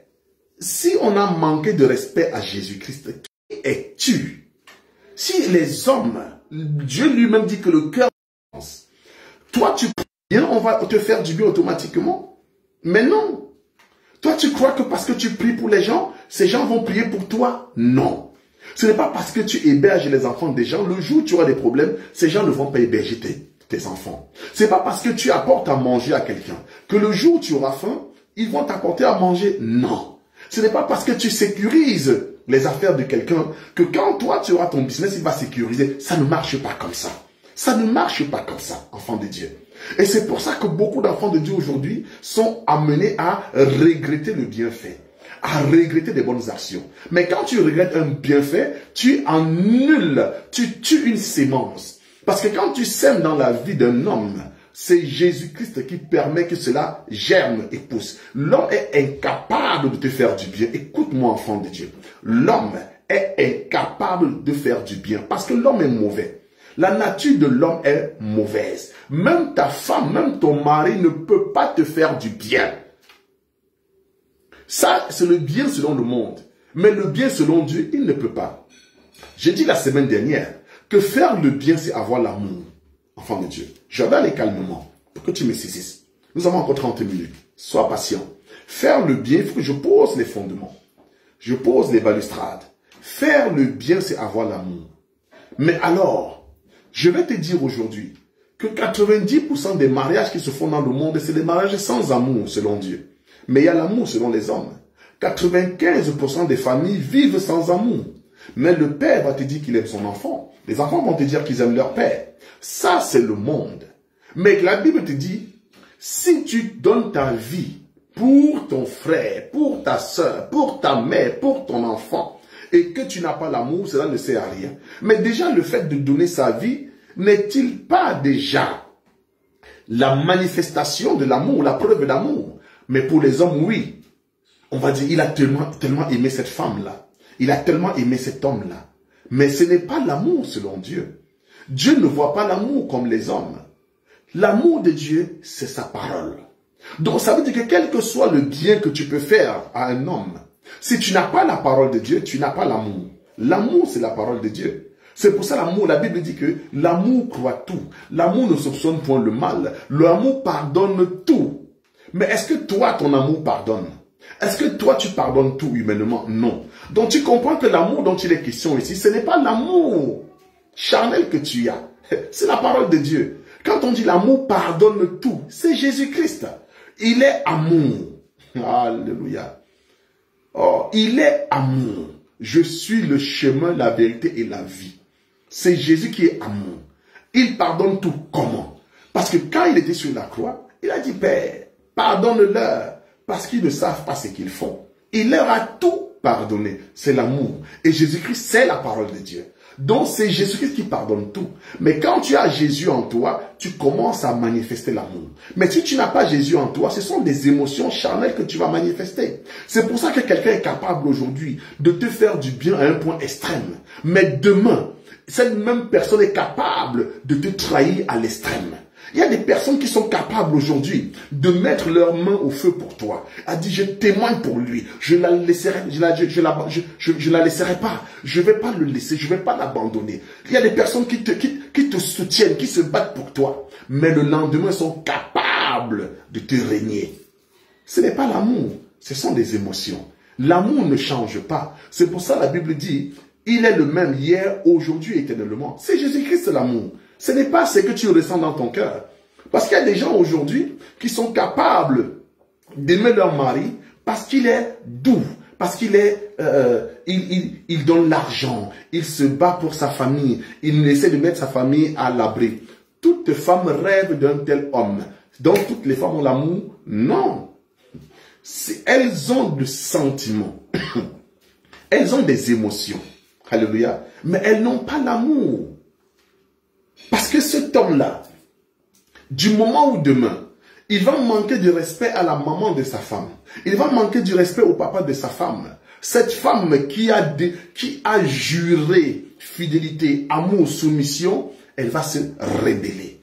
si on a manqué de respect à Jésus-Christ, qui es-tu? Si les hommes, Dieu lui-même dit que le cœur pense. Toi, tu pries bien, on va te faire du bien automatiquement. Mais non. Toi, tu crois que parce que tu pries pour les gens, ces gens vont prier pour toi? Non. Ce n'est pas parce que tu héberges les enfants des gens, le jour où tu auras des problèmes, ces gens ne vont pas héberger tes enfants. Ce n'est pas parce que tu apportes à manger à quelqu'un, que le jour où tu auras faim, ils vont t'apporter à manger. Non. Ce n'est pas parce que tu sécurises les affaires de quelqu'un, que quand toi tu auras ton business, il va sécuriser. Ça ne marche pas comme ça. Ça ne marche pas comme ça, enfants de Dieu. Et c'est pour ça que beaucoup d'enfants de Dieu aujourd'hui sont amenés à regretter le bienfait, à regretter des bonnes actions. Mais quand tu regrettes un bienfait, tu annules, tu tues une sémence. Parce que quand tu sèmes dans la vie d'un homme, c'est Jésus-Christ qui permet que cela germe et pousse. L'homme est incapable de te faire du bien. Écoute-moi, enfant de Dieu. L'homme est incapable de faire du bien parce que l'homme est mauvais. La nature de l'homme est mauvaise. Même ta femme, même ton mari ne peut pas te faire du bien. Ça, c'est le bien selon le monde. Mais le bien selon Dieu, il ne peut pas. J'ai dit la semaine dernière que faire le bien, c'est avoir l'amour. Enfant de Dieu, je vais aller calmement pour que tu me saisisses. Nous avons encore 30 minutes. Sois patient. Faire le bien, il faut que je pose les fondements. Je pose les balustrades. Faire le bien, c'est avoir l'amour. Mais alors, je vais te dire aujourd'hui que 90% des mariages qui se font dans le monde, c'est des mariages sans amour selon Dieu. Mais il y a l'amour selon les hommes. 95% des familles vivent sans amour. Mais le père va te dire qu'il aime son enfant. Les enfants vont te dire qu'ils aiment leur père. Ça, c'est le monde. Mais la Bible te dit, si tu donnes ta vie pour ton frère, pour ta soeur, pour ta mère, pour ton enfant, et que tu n'as pas l'amour, cela ne sert à rien. Mais déjà, le fait de donner sa vie, n'est-il pas déjà la manifestation de l'amour, la preuve d'amour? Mais pour les hommes, oui. On va dire, il a tellement aimé cette femme-là. Il a tellement aimé cet homme-là. Mais ce n'est pas l'amour selon Dieu. Dieu ne voit pas l'amour comme les hommes. L'amour de Dieu, c'est sa parole. Donc ça veut dire que quel que soit le bien que tu peux faire à un homme, si tu n'as pas la parole de Dieu, tu n'as pas l'amour. L'amour, c'est la parole de Dieu. C'est pour ça l'amour, la Bible dit que l'amour croit tout. L'amour ne soupçonne point le mal. L'amour pardonne tout. Mais est-ce que toi, ton amour pardonne? Est-ce que toi, tu pardonnes tout humainement? Non. Donc tu comprends que l'amour dont il est question ici, ce n'est pas l'amour charnel que tu as. C'est la parole de Dieu. Quand on dit l'amour pardonne tout, c'est Jésus-Christ. Il est amour. Alléluia. Oh, il est amour. Je suis le chemin, la vérité et la vie. C'est Jésus qui est amour. Il pardonne tout. Comment? Parce que quand il était sur la croix, il a dit, Père, pardonne-leur, parce qu'ils ne savent pas ce qu'ils font. Il leur a tout pardonné. C'est l'amour. Et Jésus-Christ, c'est la parole de Dieu. Donc, c'est Jésus-Christ qui pardonne tout. Mais quand tu as Jésus en toi, tu commences à manifester l'amour. Mais si tu n'as pas Jésus en toi, ce sont des émotions charnelles que tu vas manifester. C'est pour ça que quelqu'un est capable aujourd'hui de te faire du bien à un point extrême. Mais demain, cette même personne est capable de te trahir à l'extrême. Il y a des personnes qui sont capables aujourd'hui de mettre leurs mains au feu pour toi. Elle dit, je témoigne pour lui. Je la laisserai, je la laisserai pas. Je vais pas le laisser. Je vais pas l'abandonner. Il y a des personnes qui te soutiennent, qui se battent pour toi. Mais le lendemain, sont capables de te régner. Ce n'est pas l'amour. Ce sont des émotions. L'amour ne change pas. C'est pour ça la Bible dit, il est le même hier, aujourd'hui, éternellement. C'est Jésus-Christ l'amour. Ce n'est pas ce que tu ressens dans ton cœur. Parce qu'il y a des gens aujourd'hui qui sont capables d'aimer leur mari parce qu'il est doux, parce qu'il est, il donne l'argent, il se bat pour sa famille, il essaie de mettre sa famille à l'abri. Toutes femmes rêvent d'un tel homme. Donc toutes les femmes ont l'amour? Non. Elles ont des sentiments. Elles ont des émotions. Alléluia. Mais elles n'ont pas l'amour. Parce que cet homme-là, du moment où demain, il va manquer du respect à la maman de sa femme. Il va manquer du respect au papa de sa femme. Cette femme qui a juré fidélité, amour, soumission, elle va se rébeller.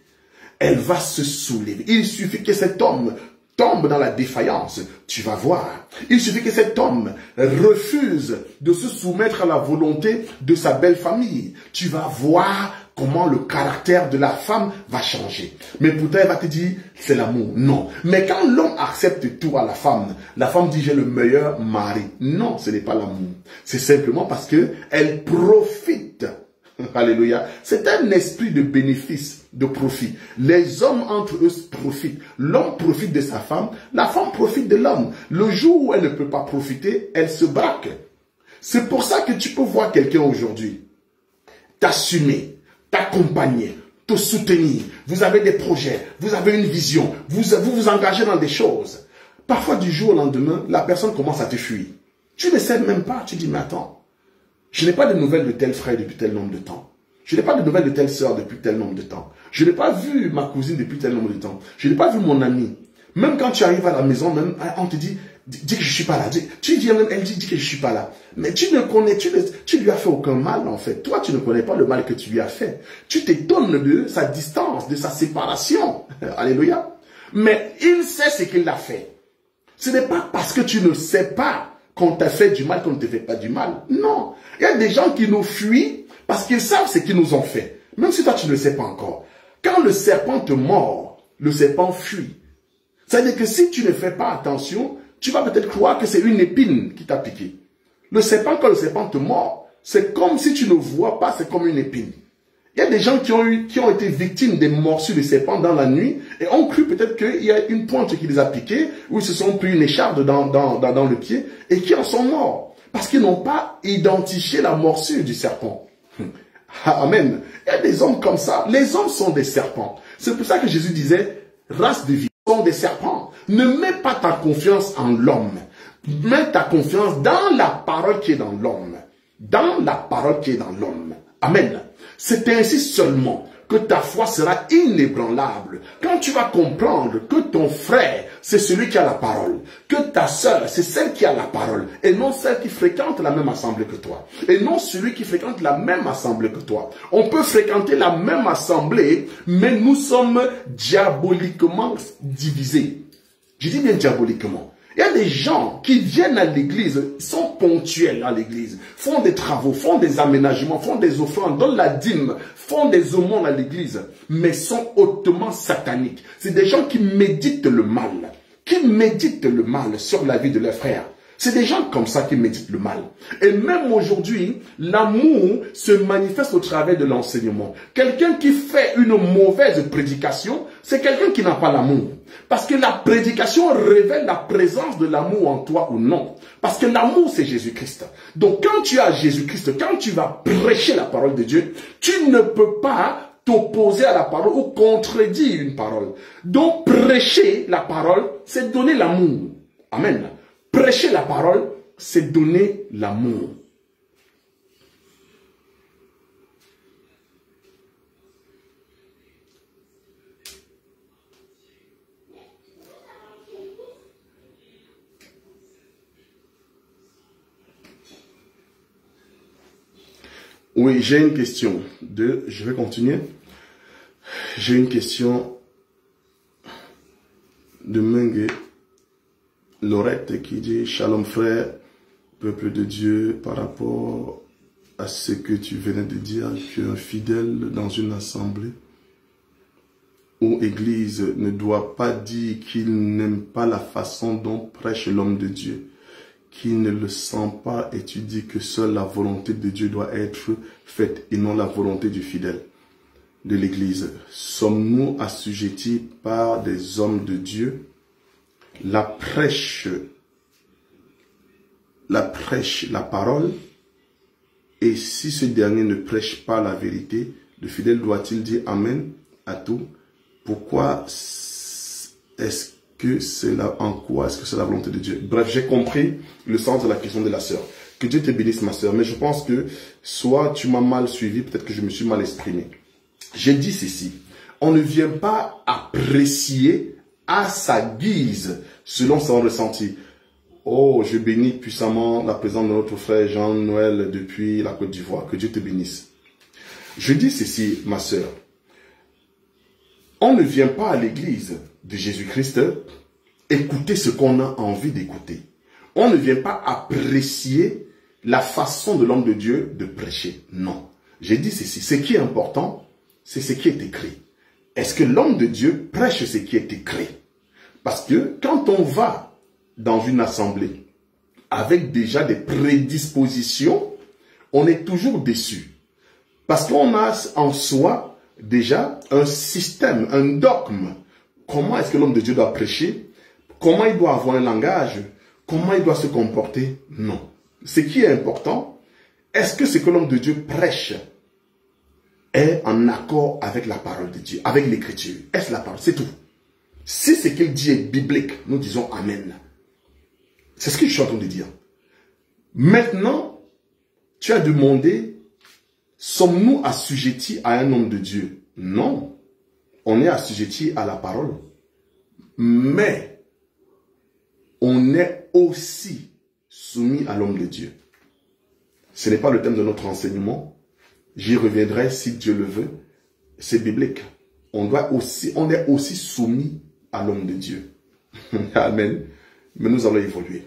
Elle va se soulever. Il suffit que cet homme tombe dans la défaillance, tu vas voir. Il suffit que cet homme refuse de se soumettre à la volonté de sa belle famille. Tu vas voir comment le caractère de la femme va changer. Mais pourtant, elle va te dire, c'est l'amour. Non. Mais quand l'homme accepte tout à la femme dit, j'ai le meilleur mari. Non, ce n'est pas l'amour. C'est simplement parce que elle profite. Alléluia. C'est un esprit de bénéfice, de profit. Les hommes entre eux profitent. L'homme profite de sa femme, la femme profite de l'homme. Le jour où elle ne peut pas profiter, elle se braque. C'est pour ça que tu peux voir quelqu'un aujourd'hui t'assumer, t'accompagner, te soutenir. Vous avez des projets, vous avez une vision, vous engagez dans des choses. Parfois, du jour au lendemain, la personne commence à te fuir. Tu ne sais même pas, tu dis, mais attends, je n'ai pas de nouvelles de tel frère depuis tel nombre de temps. Je n'ai pas de nouvelles de telle sœur depuis tel nombre de temps. Je n'ai pas vu ma cousine depuis tel nombre de temps. Je n'ai pas vu mon ami. Même quand tu arrives à la maison, même, on te dit, dis que je suis pas là. Tu viens même, elle dit que je suis pas là. Mais tu ne connais, tu lui as fait aucun mal, en fait. Toi, tu ne connais pas le mal que tu lui as fait. Tu t'étonnes de sa distance, de sa séparation. Alléluia. Mais il sait ce qu'il a fait. Ce n'est pas parce que tu ne sais pas qu'on t'a fait du mal, qu'on ne te fait pas du mal. Non. Il y a des gens qui nous fuient parce qu'ils savent ce qu'ils nous ont fait. Même si toi, tu ne le sais pas encore. Quand le serpent te mord, le serpent fuit. C'est-à-dire que si tu ne fais pas attention, tu vas peut-être croire que c'est une épine qui t'a piqué. Le serpent, quand le serpent te mord, c'est comme si tu ne vois pas, c'est comme une épine. Il y a des gens qui ont été victimes des morsures de serpent dans la nuit et ont cru peut-être qu'il y a une pointe qui les a piqués ou ils se sont pris une écharpe dans le pied et qui en sont morts parce qu'ils n'ont pas identifié la morsure du serpent. Amen. Il y a des hommes comme ça. Les hommes sont des serpents. C'est pour ça que Jésus disait, race de vie sont des serpents. Ne mets pas ta confiance en l'homme. Mets ta confiance dans la parole qui est dans l'homme. Dans la parole qui est dans l'homme. Amen. C'est ainsi seulement que ta foi sera inébranlable. Quand tu vas comprendre que ton frère, c'est celui qui a la parole, que ta sœur, c'est celle qui a la parole, et non celle qui fréquente la même assemblée que toi, et non celui qui fréquente la même assemblée que toi. On peut fréquenter la même assemblée, mais nous sommes diaboliquement divisés. Je dis bien diaboliquement. Il y a des gens qui viennent à l'église, sont ponctuels à l'église, font des travaux, font des aménagements, font des offrandes, donnent la dîme, font des aumônes à l'église, mais sont hautement sataniques. C'est des gens qui méditent le mal sur la vie de leurs frères. C'est des gens comme ça qui méditent le mal. Et même aujourd'hui, l'amour se manifeste au travers de l'enseignement. Quelqu'un qui fait une mauvaise prédication, c'est quelqu'un qui n'a pas l'amour. Parce que la prédication révèle la présence de l'amour en toi ou non. Parce que l'amour, c'est Jésus-Christ. Donc quand tu as Jésus-Christ, quand tu vas prêcher la parole de Dieu, tu ne peux pas t'opposer à la parole ou contredire une parole. Donc prêcher la parole, c'est donner l'amour. Amen. Prêcher la parole, c'est donner l'amour. Oui, j'ai une question. Je vais continuer. J'ai une question de Mengue Lorette qui dit « Shalom frère, peuple de Dieu, par rapport à ce que tu venais de dire, qu'un fidèle dans une assemblée ou église ne doit pas dire qu'il n'aime pas la façon dont prêche l'homme de Dieu, qu'il ne le sent pas et tu dis que seule la volonté de Dieu doit être faite et non la volonté du fidèle de l'église. Sommes-nous assujettis par des hommes de Dieu? La prêche, la parole, et si ce dernier ne prêche pas la vérité, le fidèle doit-il dire Amen à tout? Pourquoi est-ce que c'est là, en quoi est-ce que c'est la volonté de Dieu? Bref, j'ai compris le sens de la question de la sœur. Que Dieu te bénisse, ma sœur, mais je pense que soit tu m'as mal suivi, peut-être que je me suis mal exprimé. J'ai dit ceci, on ne vient pas apprécier à sa guise, selon son ressenti. Oh, je bénis puissamment la présence de notre frère Jean-Noël depuis la Côte d'Ivoire. Que Dieu te bénisse. Je dis ceci, ma sœur. On ne vient pas à l'église de Jésus-Christ écouter ce qu'on a envie d'écouter. On ne vient pas apprécier la façon de l'homme de Dieu de prêcher. Non. J'ai dit ceci. Ce qui est important, c'est ce qui est écrit. Est-ce que l'homme de Dieu prêche ce qui est écrit? Parce que quand on va dans une assemblée avec déjà des prédispositions, on est toujours déçu. Parce qu'on a en soi déjà un système, un dogme. Comment est-ce que l'homme de Dieu doit prêcher? Comment il doit avoir un langage? Comment il doit se comporter? Non. Ce qui est important, est-ce que ce que l'homme de Dieu prêche est en accord avec la parole de Dieu, avec l'écriture? Est-ce la parole? C'est tout. Si ce qu'il dit est biblique, nous disons Amen. C'est ce que je suis en train de dire. Maintenant, tu as demandé, sommes-nous assujettis à un homme de Dieu? Non. On est assujettis à la parole. Mais, on est aussi soumis à l'homme de Dieu. Ce n'est pas le thème de notre enseignement. J'y reviendrai si Dieu le veut. C'est biblique. On est aussi soumis à l'homme de Dieu. Amen. Mais nous allons évoluer.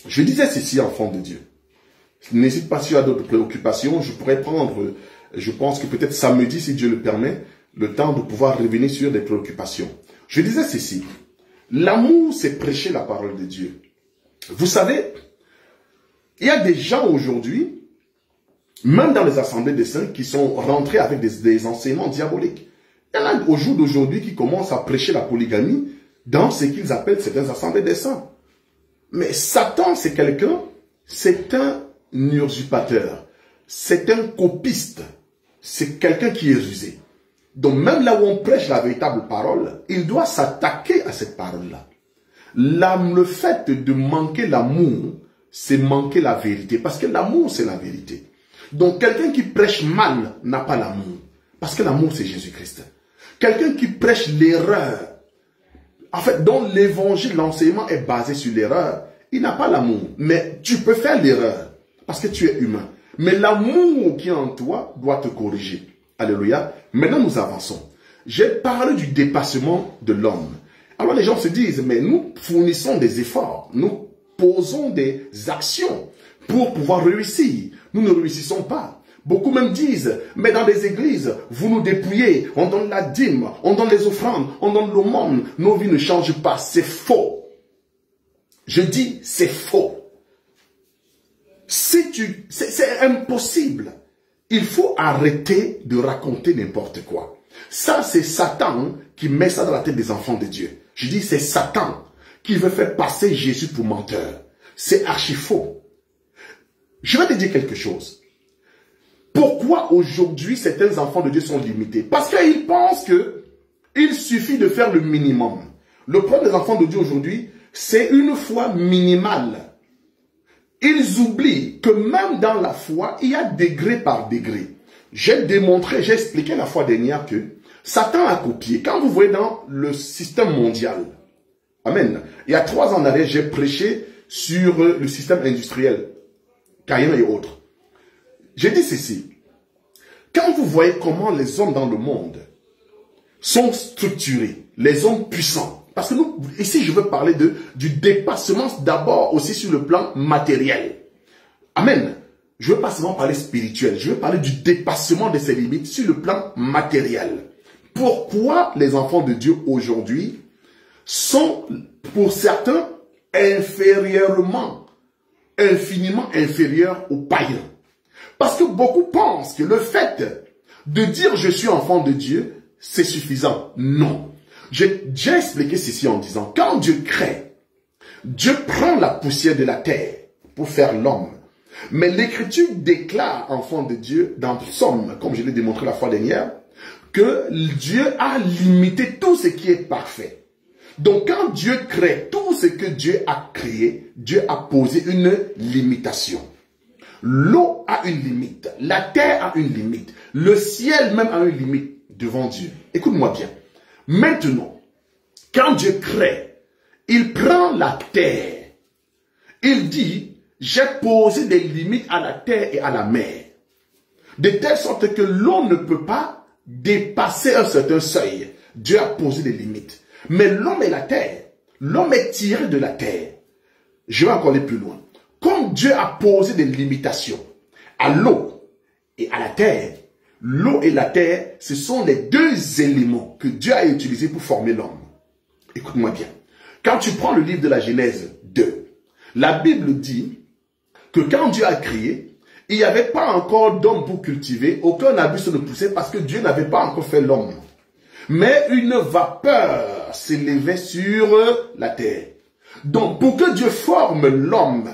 Je disais ceci, enfant de Dieu. N'hésite pas si tu as d'autres préoccupations. Je pourrais prendre, je pense que peut-être samedi, si Dieu le permet, le temps de pouvoir revenir sur des préoccupations. Je disais ceci. L'amour, c'est prêcher la parole de Dieu. Vous savez, il y a des gens aujourd'hui, même dans les assemblées des saints, qui sont rentrés avec des enseignements diaboliques. Il y en a au jour d'aujourd'hui qui commencent à prêcher la polygamie dans ce qu'ils appellent certaines assemblées des saints. Mais Satan, c'est quelqu'un, c'est un usurpateur, c'est un copiste, c'est quelqu'un qui est rusé. Donc même là où on prêche la véritable parole, il doit s'attaquer à cette parole-là. Le fait de manquer l'amour, c'est manquer la vérité. Parce que l'amour, c'est la vérité. Donc quelqu'un qui prêche mal n'a pas l'amour. Parce que l'amour, c'est Jésus-Christ. Quelqu'un qui prêche l'erreur, en fait, dont l'évangile, l'enseignement est basé sur l'erreur, il n'a pas l'amour. Mais tu peux faire l'erreur, parce que tu es humain. Mais l'amour qui est en toi doit te corriger. Alléluia. Maintenant, nous avançons. J'ai parlé du dépassement de l'homme. Alors les gens se disent, mais nous fournissons des efforts, nous posons des actions pour pouvoir réussir. Nous ne réussissons pas. Beaucoup même disent, mais dans les églises, vous nous dépouillez, on donne la dîme, on donne les offrandes, on donne l'aumône, nos vies ne changent pas. C'est faux. Je dis, c'est faux. C'est impossible. Il faut arrêter de raconter n'importe quoi. Ça, c'est Satan qui met ça dans la tête des enfants de Dieu. Je dis, c'est Satan qui veut faire passer Jésus pour menteur. C'est archi faux. Je vais te dire quelque chose. Pourquoi aujourd'hui certains enfants de Dieu sont limités? Parce qu'ils pensent qu'il suffit de faire le minimum. Le problème des enfants de Dieu aujourd'hui, c'est une foi minimale. Ils oublient que même dans la foi, il y a degré par degré. J'ai démontré, j'ai expliqué la fois dernière que Satan a copié. Quand vous voyez dans le système mondial, amen, il y a 3 ans en arrière, j'ai prêché sur le système industriel, Cayenne et autres. J'ai dit ceci. Quand vous voyez comment les hommes dans le monde sont structurés, les hommes puissants, parce que nous, ici, je veux parler du dépassement d'abord aussi sur le plan matériel. Amen. Je ne veux pas seulement parler spirituel, je veux parler du dépassement de ses limites sur le plan matériel. Pourquoi les enfants de Dieu aujourd'hui sont, pour certains, infiniment inférieurs aux païens? Parce que beaucoup pensent que le fait de dire je suis enfant de Dieu, c'est suffisant. Non. J'ai expliqué ceci en disant, quand Dieu crée, Dieu prend la poussière de la terre pour faire l'homme. Mais l'Écriture déclare, enfant de Dieu, dans Psaume, comme je l'ai démontré la fois dernière, que Dieu a limité tout ce qui est parfait. Donc quand Dieu crée tout ce que Dieu a créé, Dieu a posé une limitation. L'eau a une limite, la terre a une limite, le ciel même a une limite devant Dieu. Écoute-moi bien. Maintenant, quand Dieu crée, il prend la terre. Il dit, j'ai posé des limites à la terre et à la mer. De telle sorte que l'eau ne peut pas dépasser un certain seuil. Dieu a posé des limites. Mais l'homme et la terre L'homme est tiré de la terre. Je vais encore aller plus loin. Comme Dieu a posé des limitations à l'eau et à la terre, l'eau et la terre, ce sont les deux éléments que Dieu a utilisés pour former l'homme. Écoute-moi bien. Quand tu prends le livre de la Genèse 2, la Bible dit que quand Dieu a créé, il n'y avait pas encore d'homme pour cultiver, aucun arbuste ne poussait parce que Dieu n'avait pas encore fait l'homme. Mais une vapeur s'élevait sur la terre. Donc, pour que Dieu forme l'homme,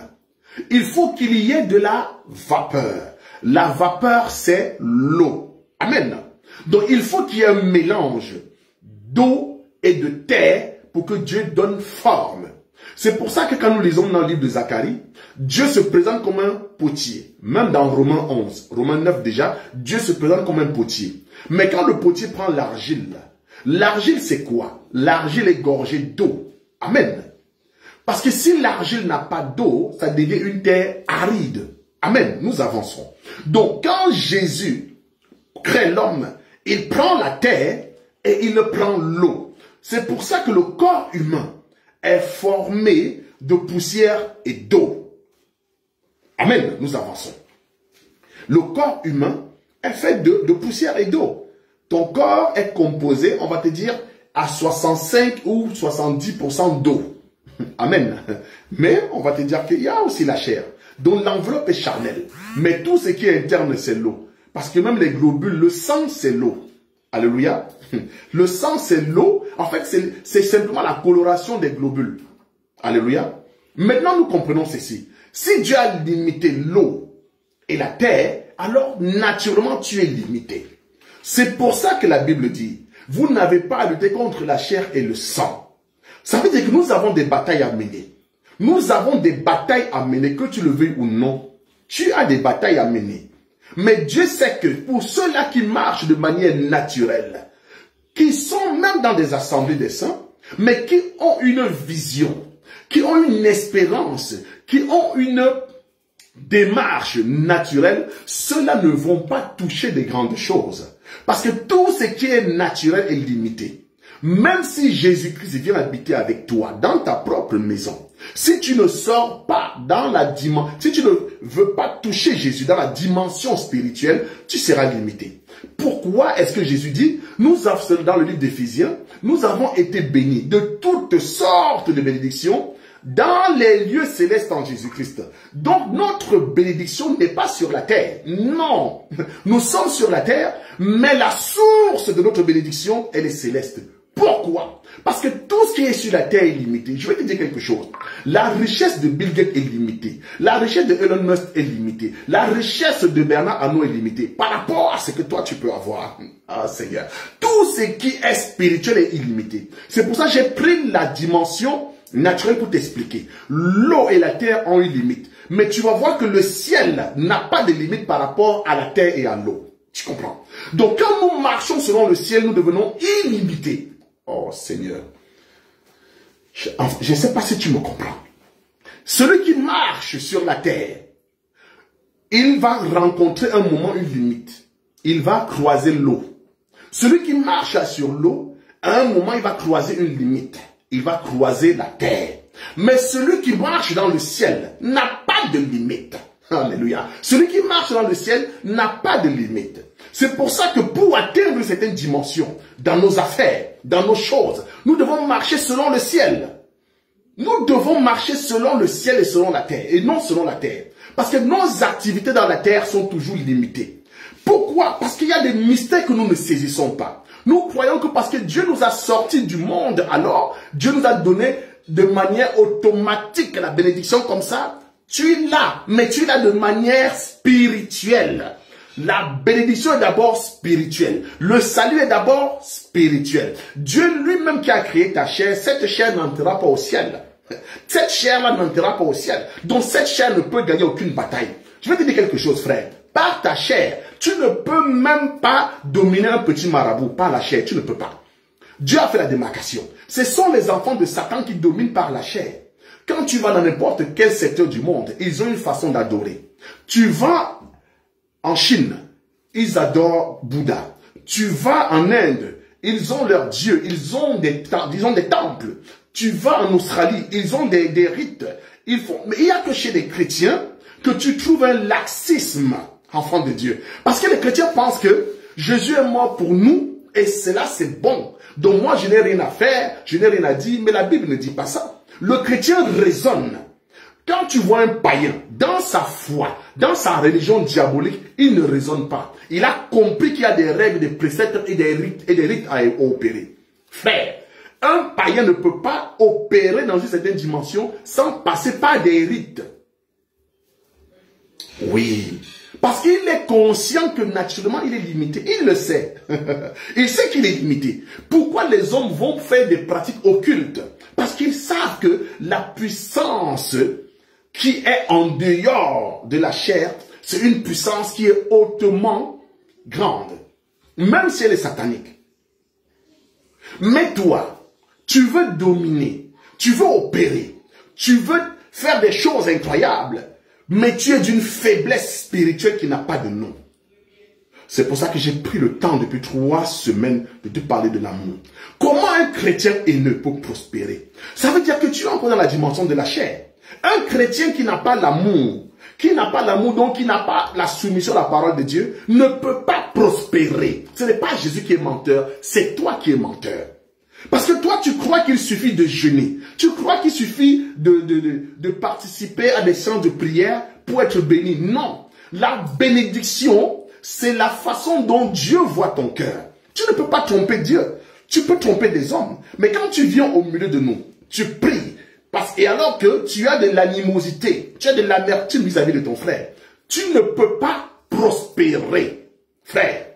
il faut qu'il y ait de la vapeur. La vapeur, c'est l'eau. Amen. Donc, il faut qu'il y ait un mélange d'eau et de terre pour que Dieu donne forme. C'est pour ça que quand nous lisons dans le livre de Zacharie, Dieu se présente comme un potier. Même dans Romains 11, Romains 9 déjà, Dieu se présente comme un potier. Mais quand le potier prend l'argile, l'argile c'est quoi? L'argile est gorgée d'eau. Amen. Parce que si l'argile n'a pas d'eau, ça devient une terre aride. Amen. Nous avançons. Donc quand Jésus crée l'homme, il prend la terre et il prend l'eau. C'est pour ça que le corps humain est formé de poussière et d'eau. Amen. Nous avançons. Le corps humain est fait de poussière et d'eau. Ton corps est composé, on va te dire, à 65 ou 70% d'eau. Amen. Mais on va te dire qu'il y a aussi la chair, dont l'enveloppe est charnelle. Mais tout ce qui est interne, c'est l'eau. Parce que même les globules, le sang, c'est l'eau. Alléluia. Le sang, c'est l'eau. En fait, c'est simplement la coloration des globules. Alléluia. Maintenant, nous comprenons ceci. Si Dieu a limité l'eau et la terre, alors naturellement, tu es limité. C'est pour ça que la Bible dit, vous n'avez pas à lutter contre la chair et le sang. Ça veut dire que nous avons des batailles à mener. Nous avons des batailles à mener, que tu le veuilles ou non. Tu as des batailles à mener. Mais Dieu sait que pour ceux-là qui marchent de manière naturelle, qui sont même dans des assemblées des saints, mais qui ont une vision, qui ont une espérance, qui ont une démarche naturelle, ceux-là ne vont pas toucher des grandes choses. Parce que tout ce qui est naturel est limité. Même si Jésus-Christ vient habiter avec toi dans ta propre maison, si tu ne sors pas dans la dimension, si tu ne veux pas toucher Jésus dans la dimension spirituelle, tu seras limité. Pourquoi est-ce que Jésus dit, nous avons, dans le livre d'Éphésiens, nous avons été bénis de toutes sortes de bénédictions dans les lieux célestes en Jésus-Christ. Donc notre bénédiction n'est pas sur la terre. Non, nous sommes sur la terre, mais la source de notre bénédiction, elle est céleste. Pourquoi? Parce que tout ce qui est sur la terre est limité. Je vais te dire quelque chose. La richesse de Bill Gates est limitée. La richesse de Elon Musk est limitée. La richesse de Bernard Arnault est limitée par rapport à ce que toi tu peux avoir. Ah Seigneur. Tout ce qui est spirituel est illimité. C'est pour ça que j'ai pris la dimension naturelle pour t'expliquer. L'eau et la terre ont une limite. Mais tu vas voir que le ciel n'a pas de limite par rapport à la terre et à l'eau. Tu comprends? Donc quand nous marchons selon le ciel, nous devenons illimités. Oh Seigneur, je ne sais pas si tu me comprends. Celui qui marche sur la terre, il va rencontrer un moment, une limite. Il va croiser l'eau. Celui qui marche sur l'eau, à un moment, il va croiser une limite. Il va croiser la terre. Mais celui qui marche dans le ciel n'a pas de limite. Alléluia. Celui qui marche dans le ciel n'a pas de limite. C'est pour ça que pour atteindre certaines dimensions, dans nos affaires, dans nos choses, nous devons marcher selon le ciel. Nous devons marcher selon le ciel et selon la terre, et non selon la terre. Parce que nos activités dans la terre sont toujours limitées. Pourquoi? Parce qu'il y a des mystères que nous ne saisissons pas. Nous croyons que parce que Dieu nous a sortis du monde, alors Dieu nous a donné de manière automatique la bénédiction comme ça. Tu l'as, mais tu l'as de manière spirituelle. La bénédiction est d'abord spirituelle. Le salut est d'abord spirituel. Dieu lui-même qui a créé ta chair, cette chair n'entrera pas au ciel. Cette chair-là n'entrera pas au ciel. Donc cette chair ne peut gagner aucune bataille. Je vais te dire quelque chose, frère. Par ta chair, tu ne peux même pas dominer un petit marabout. Par la chair, tu ne peux pas. Dieu a fait la démarcation. Ce sont les enfants de Satan qui dominent par la chair. Quand tu vas dans n'importe quel secteur du monde, ils ont une façon d'adorer. Tu vas en Chine, ils adorent Bouddha. Tu vas en Inde, ils ont leur Dieu, ils ont des temples. Tu vas en Australie, ils ont des rites. Mais il n'y a que chez les chrétiens que tu trouves un laxisme, enfant de Dieu. Parce que les chrétiens pensent que Jésus est mort pour nous et cela c'est bon. Donc moi je n'ai rien à faire, je n'ai rien à dire, mais la Bible ne dit pas ça. Le chrétien raisonne. Quand tu vois un païen, dans sa foi, dans sa religion diabolique, il ne raisonne pas. Il a compris qu'il y a des règles, des préceptes et des rites à opérer. Frère, un païen ne peut pas opérer dans une certaine dimension sans passer par des rites. Oui, parce qu'il est conscient que naturellement il est limité. Il le sait. Il sait qu'il est limité. Pourquoi les hommes vont faire des pratiques occultes? Parce qu'ils savent que la puissance qui est en dehors de la chair, c'est une puissance qui est hautement grande, même si elle est satanique. Mais toi, tu veux dominer, tu veux opérer, tu veux faire des choses incroyables, mais tu es d'une faiblesse spirituelle qui n'a pas de nom. C'est pour ça que j'ai pris le temps depuis 3 semaines de te parler de l'amour. Comment un chrétien haineux peut prospérer? Ça veut dire que tu es encore dans la dimension de la chair. Un chrétien qui n'a pas l'amour, donc qui n'a pas la soumission à la parole de Dieu, ne peut pas prospérer. Ce n'est pas Jésus qui est menteur, c'est toi qui es menteur. Parce que toi, tu crois qu'il suffit de jeûner. Tu crois qu'il suffit de participer à des séances de prière pour être béni. Non. La bénédiction, c'est la façon dont Dieu voit ton cœur. Tu ne peux pas tromper Dieu. Tu peux tromper des hommes. Mais quand tu viens au milieu de nous, tu pries. Et alors que tu as de l'animosité, tu as de l'amertume vis-à-vis de ton frère, tu ne peux pas prospérer, frère.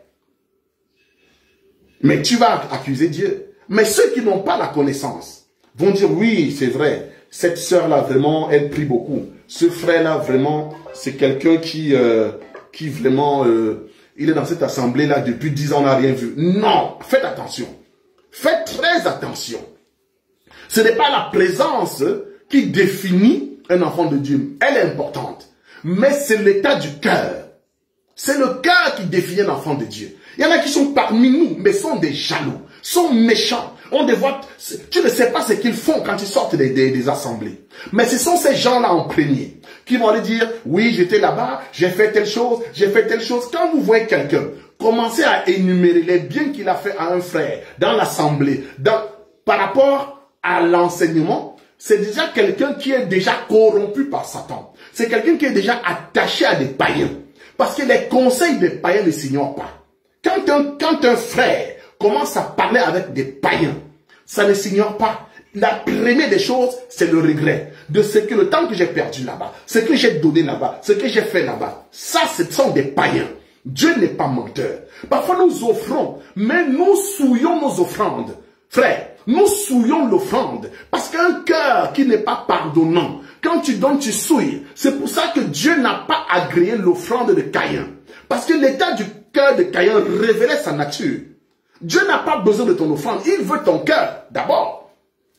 Mais tu vas accuser Dieu. Mais ceux qui n'ont pas la connaissance vont dire, oui, c'est vrai, cette sœur-là, vraiment, elle prie beaucoup. Ce frère-là, vraiment, c'est quelqu'un qui vraiment, il est dans cette assemblée-là depuis 10 ans, on n'a rien vu. Non, faites attention. Faites très attention. Ce n'est pas la présence qui définit un enfant de Dieu. Elle est importante. Mais c'est l'état du cœur. C'est le cœur qui définit un enfant de Dieu. Il y en a qui sont parmi nous, mais sont des jaloux, sont méchants. On les voit, tu ne sais pas ce qu'ils font quand ils sortent des assemblées. Mais ce sont ces gens-là en premier qui vont aller dire, oui, j'étais là-bas, j'ai fait telle chose, j'ai fait telle chose. Quand vous voyez quelqu'un, commencez à énumérer les biens qu'il a fait à un frère dans l'assemblée, par rapport à l'enseignement, c'est déjà quelqu'un qui est déjà corrompu par Satan. C'est quelqu'un qui est déjà attaché à des païens. Parce que les conseils des païens ne s'ignorent pas. Quand un frère commence à parler avec des païens, ça ne s'ignore pas. La première des choses, c'est le regret de ce que le temps que j'ai perdu là-bas, ce que j'ai donné là-bas, ce que j'ai fait là-bas. Ça, ce sont des païens. Dieu n'est pas menteur. Parfois, nous offrons, mais nous souillons nos offrandes. Frère, nous souillons l'offrande. Parce qu'un cœur qui n'est pas pardonnant, quand tu donnes, tu souilles. C'est pour ça que Dieu n'a pas agréé l'offrande de Caïn. Parce que l'état du cœur de Caïn révélait sa nature. Dieu n'a pas besoin de ton offrande. Il veut ton cœur, d'abord,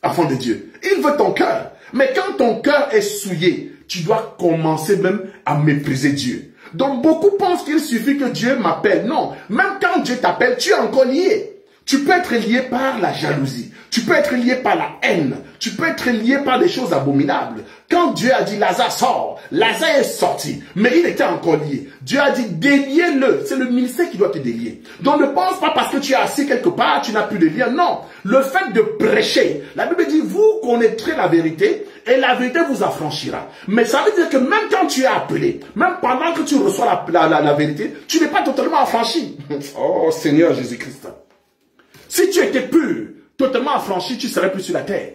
enfant de Dieu. Il veut ton cœur. Mais quand ton cœur est souillé, tu dois commencer même à mépriser Dieu. Donc beaucoup pensent qu'il suffit que Dieu m'appelle. Non, même quand Dieu t'appelle, tu es encore lié. Tu peux être lié par la jalousie. Tu peux être lié par la haine. Tu peux être lié par des choses abominables. Quand Dieu a dit Lazare sort, Lazare est sorti, mais il était encore lié. Dieu a dit déliez-le. C'est le ministère qui doit te délier. Donc ne pense pas parce que tu es assis quelque part, tu n'as plus de lien. Non. Le fait de prêcher, la Bible dit vous connaîtrez la vérité et la vérité vous affranchira. Mais ça veut dire que même quand tu es appelé, même pendant que tu reçois la vérité, tu n'es pas totalement affranchi. Oh Seigneur Jésus-Christ. Si tu étais pur, totalement affranchi, tu serais plus sur la terre.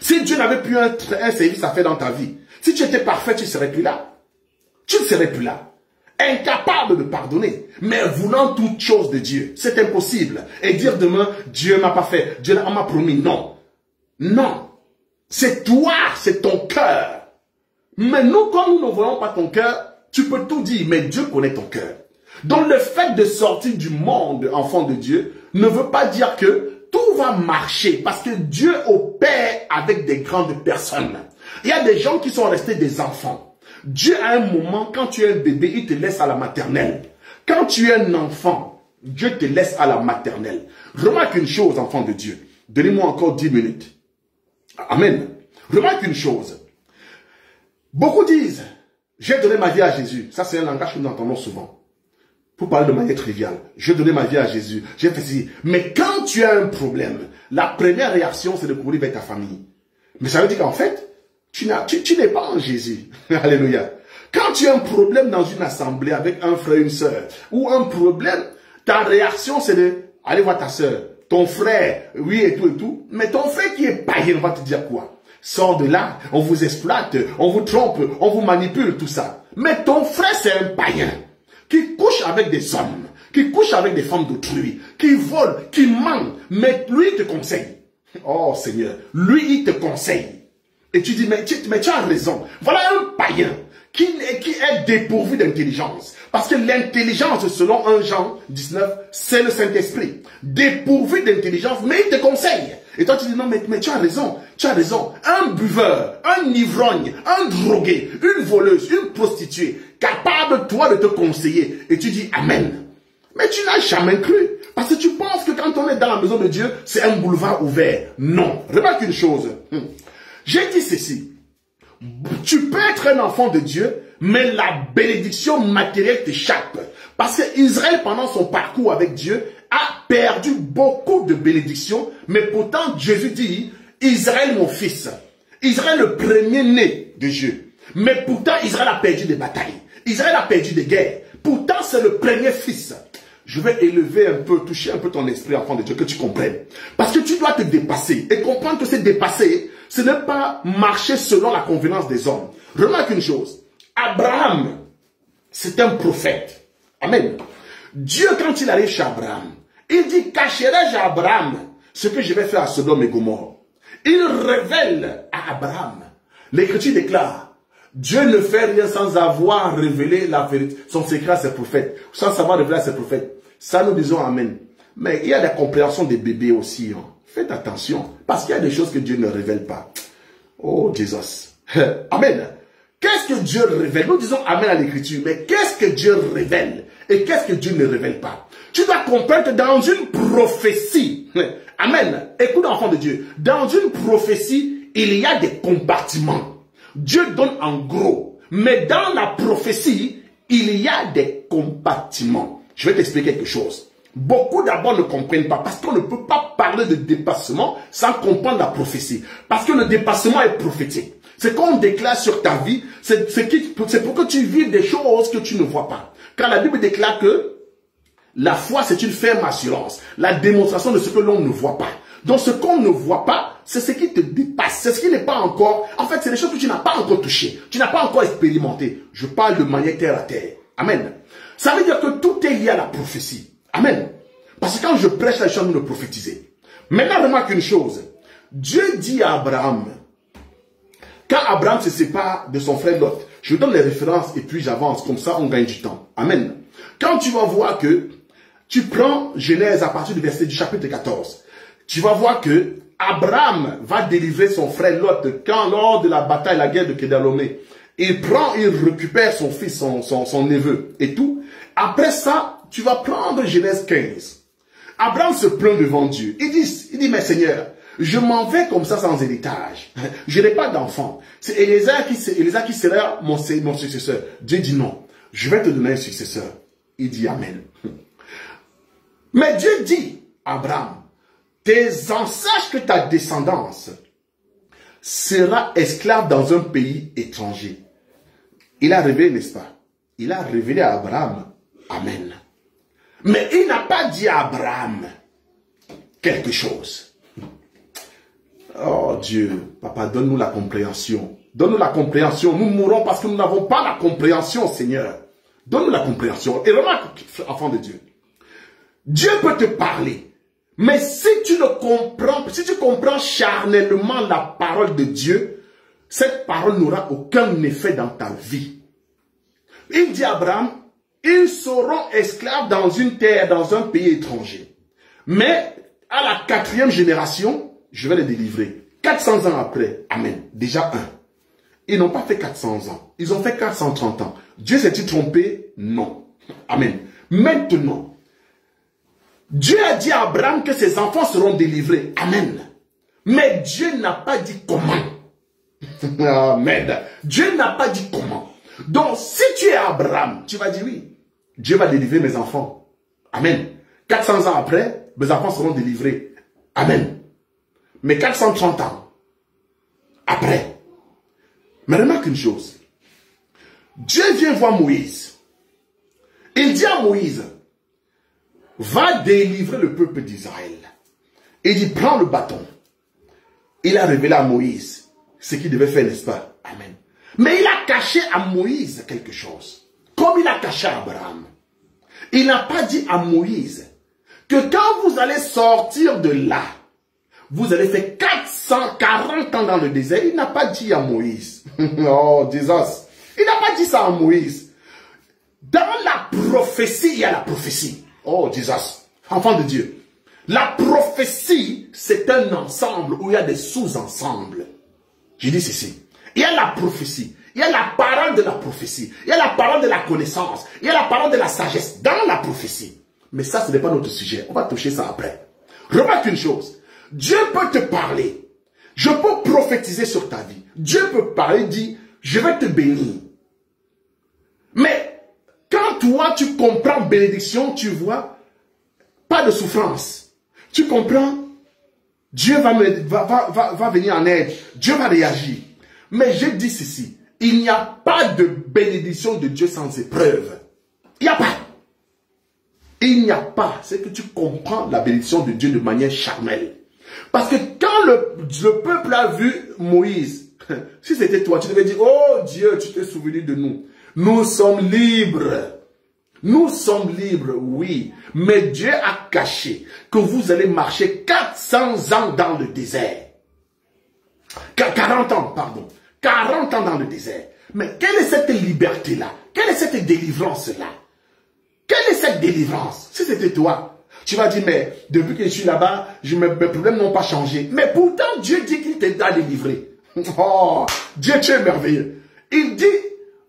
Si Dieu n'avait plus un service à faire dans ta vie, si tu étais parfait, tu ne serais plus là. Tu ne serais plus là. Incapable de pardonner, mais voulant toute chose de Dieu. C'est impossible. Et dire demain, Dieu m'a pas fait, Dieu m'a promis. Non. Non. C'est toi, c'est ton cœur. Mais nous, quand nous ne voyons pas ton cœur, tu peux tout dire, mais Dieu connaît ton cœur. Donc le fait de sortir du monde, enfant de Dieu, ne veut pas dire que tout va marcher. Parce que Dieu opère avec des grandes personnes. Il y a des gens qui sont restés des enfants. Dieu, à un moment, quand tu es un bébé, il te laisse à la maternelle. Quand tu es un enfant, Dieu te laisse à la maternelle. Remarque une chose, enfant de Dieu. Donnez-moi encore 10 minutes. Amen. Remarque une chose. Beaucoup disent, j'ai donné ma vie à Jésus. Ça, c'est un langage que nous entendons souvent. Pour parler de manière triviale. J'ai donné ma vie à Jésus. J'ai fait ceci. Mais quand tu as un problème, la première réaction, c'est de courir vers ta famille. Mais ça veut dire qu'en fait, tu n'es pas en Jésus. Alléluia. Quand tu as un problème dans une assemblée avec un frère, une sœur, ou un problème, ta réaction, c'est de aller voir ta sœur, ton frère, oui, et tout. Mais ton frère qui est païen va te dire quoi? Sors de là, on vous exploite, on vous trompe, on vous manipule, tout ça. Mais ton frère, c'est un païen qui couche avec des hommes, qui couche avec des femmes d'autrui, qui vole, qui ment. Mais lui, il te conseille. Oh Seigneur, lui, il te conseille. Et tu dis, mais tu as raison. Voilà un païen qui est dépourvu d'intelligence. Parce que l'intelligence, selon 1 Jean 19, c'est le Saint-Esprit. Dépourvu d'intelligence, mais il te conseille. Et toi, tu dis, non, mais tu as raison. Tu as raison. Un buveur, un ivrogne, un drogué, une voleuse, une prostituée, capable, toi, de te conseiller. Et tu dis, Amen. Mais tu n'as jamais cru. Parce que tu penses que quand on est dans la maison de Dieu, c'est un boulevard ouvert. Non. Remarque une chose. J'ai dit ceci. Tu peux être un enfant de Dieu, mais la bénédiction matérielle t'échappe. Parce que Israël, pendant son parcours avec Dieu, a perdu beaucoup de bénédictions. Mais pourtant, Jésus dit, Israël mon fils. Israël le premier-né de Dieu. Mais pourtant, Israël a perdu des batailles. Israël a perdu des guerres. Pourtant, c'est le premier fils. Je vais élever un peu, toucher un peu ton esprit, enfant de Dieu, que tu comprennes. Parce que tu dois te dépasser. Et comprendre que c'est dépasser, ce n'est pas marcher selon la convenance des hommes. Remarque une chose. Abraham, c'est un prophète. Amen. Dieu, quand il arrive chez Abraham, il dit, cacherai-je à Abraham ce que je vais faire à Sodome et Gomorrhe. Il révèle à Abraham. L'Écriture déclare, Dieu ne fait rien sans avoir révélé la vérité, son secret à ses prophètes, sans savoir révéler à ses prophètes. Ça, nous disons Amen. Mais il y a la compréhension des bébés aussi. Hein. Faites attention, parce qu'il y a des choses que Dieu ne révèle pas. Oh, Jésus. Amen. Qu'est-ce que Dieu révèle? Nous disons Amen à l'Écriture, mais qu'est-ce que Dieu révèle? Et qu'est-ce que Dieu ne révèle pas? Tu dois comprendre que dans une prophétie, Amen, écoute enfant de Dieu, dans une prophétie, il y a des compartiments. Dieu donne en gros, mais dans la prophétie, il y a des compartiments. Je vais t'expliquer quelque chose. Beaucoup d'abord ne comprennent pas, parce qu'on ne peut pas parler de dépassement sans comprendre la prophétie. Parce que le dépassement est prophétique. C'est qu'on déclare sur ta vie, c'est pour que tu vives des choses que tu ne vois pas. Car la Bible déclare que la foi, c'est une ferme assurance, la démonstration de ce que l'on ne voit pas. Donc ce qu'on ne voit pas, c'est ce qui te dépasse, c'est ce qui n'est pas encore, en fait c'est des choses que tu n'as pas encore touchées, tu n'as pas encore expérimenté. Je parle de manière terre à terre. Amen. Ça veut dire que tout est lié à la prophétie. Amen. Parce que quand je prêche, les gens nous le prophétiser. Maintenant, remarque une chose. Dieu dit à Abraham, quand Abraham se sépare de son frère Lot, je donne les références et puis j'avance, comme ça on gagne du temps. Amen. Quand tu vas voir que, tu prends Genèse à partir du verset du chapitre 14, tu vas voir que Abraham va délivrer son frère Lot quand lors de la bataille, la guerre de Kedalomé, il récupère son fils, son neveu et tout. Après ça, tu vas prendre Genèse 15. Abraham se plaint devant Dieu. Il dit, mais Seigneur, je m'en vais comme ça sans héritage. Je n'ai pas d'enfant. C'est Éléazar qui sera mon successeur. Dieu dit non, je vais te donner un successeur. Il dit Amen. Mais Dieu dit, Abraham, tes ancêtres, que ta descendance sera esclave dans un pays étranger. Il a révélé, n'est-ce pas? Il a révélé à Abraham. Amen. Mais il n'a pas dit à Abraham quelque chose. Oh Dieu, Papa, donne-nous la compréhension. Donne-nous la compréhension. Nous mourrons parce que nous n'avons pas la compréhension, Seigneur. Donne-nous la compréhension. Et remarque, enfant de Dieu, Dieu peut te parler. Mais si tu comprends charnellement la parole de Dieu, cette parole n'aura aucun effet dans ta vie. Il dit à Abraham, ils seront esclaves dans une terre, dans un pays étranger. Mais à la 4e génération, je vais les délivrer. 400 ans après, Amen. Déjà un. Ils n'ont pas fait 400 ans. Ils ont fait 430 ans. Dieu s'est-il trompé? Non. Amen. Maintenant, Dieu a dit à Abraham que ses enfants seront délivrés. Amen. Mais Dieu n'a pas dit comment. Amen. Dieu n'a pas dit comment. Donc, si tu es Abraham, tu vas dire oui. Dieu va délivrer mes enfants. Amen. 400 ans après, mes enfants seront délivrés. Amen. Mais 430 ans après. Mais remarque une chose. Dieu vient voir Moïse. Il dit à Moïse, va délivrer le peuple d'Israël. Il dit, prends le bâton. Il a révélé à Moïse ce qu'il devait faire, n'est-ce pas? Amen. Mais il a caché à Moïse quelque chose. Comme il a caché à Abraham. Il n'a pas dit à Moïse que quand vous allez sortir de là, vous allez faire 440 ans dans le désert. Il n'a pas dit à Moïse. Oh, Jesus. Il n'a pas dit ça à Moïse. Dans la prophétie, il y a la prophétie. Oh, Jesus. Enfant de Dieu. La prophétie, c'est un ensemble où il y a des sous-ensembles. Je dis ceci. Il y a la prophétie. Il y a la parole de la prophétie. Il y a la parole de la connaissance. Il y a la parole de la sagesse dans la prophétie. Mais ça, ce n'est pas notre sujet. On va toucher ça après. Remarque une chose. Dieu peut te parler. Je peux prophétiser sur ta vie. Dieu peut parler, dire, je vais te bénir. Mais quand toi, tu comprends bénédiction, tu vois, pas de souffrance. Tu comprends? Dieu va venir en aide. Dieu va réagir. Mais je dis ceci. Il n'y a pas de bénédiction de Dieu sans épreuve. Il n'y a pas. Il n'y a pas. C'est que tu comprends la bénédiction de Dieu de manière charnelle. Parce que quand le peuple a vu Moïse, si c'était toi, tu devais dire, oh Dieu, tu t'es souvenu de nous. Nous sommes libres. Nous sommes libres, oui. Mais Dieu a caché que vous allez marcher 400 ans dans le désert. 40 ans, pardon. 40 ans dans le désert. Mais quelle est cette liberté-là? Quelle est cette délivrance-là? Quelle est cette délivrance? Si c'était toi, tu vas dire, mais depuis que je suis là-bas, mes problèmes n'ont pas changé. Mais pourtant, Dieu dit qu'il t'a délivré. Oh, Dieu, tu es merveilleux. Il dit,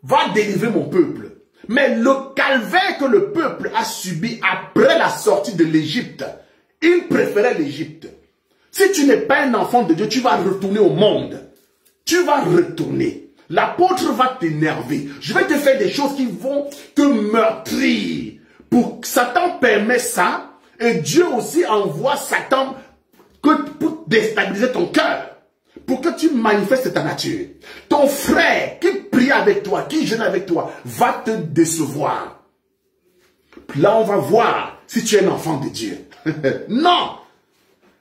va délivrer mon peuple. Mais le calvaire que le peuple a subi après la sortie de l'Égypte, il préférait l'Égypte. Si tu n'es pas un enfant de Dieu, tu vas retourner au monde. Tu vas retourner. L'apôtre va t'énerver. Je vais te faire des choses qui vont te meurtrir. Satan permet ça. Et Dieu aussi envoie Satan pour déstabiliser ton cœur. Pour que tu manifestes ta nature. Ton frère qui prie avec toi, qui jeûne avec toi, va te décevoir. Là, on va voir si tu es un enfant de Dieu. Non.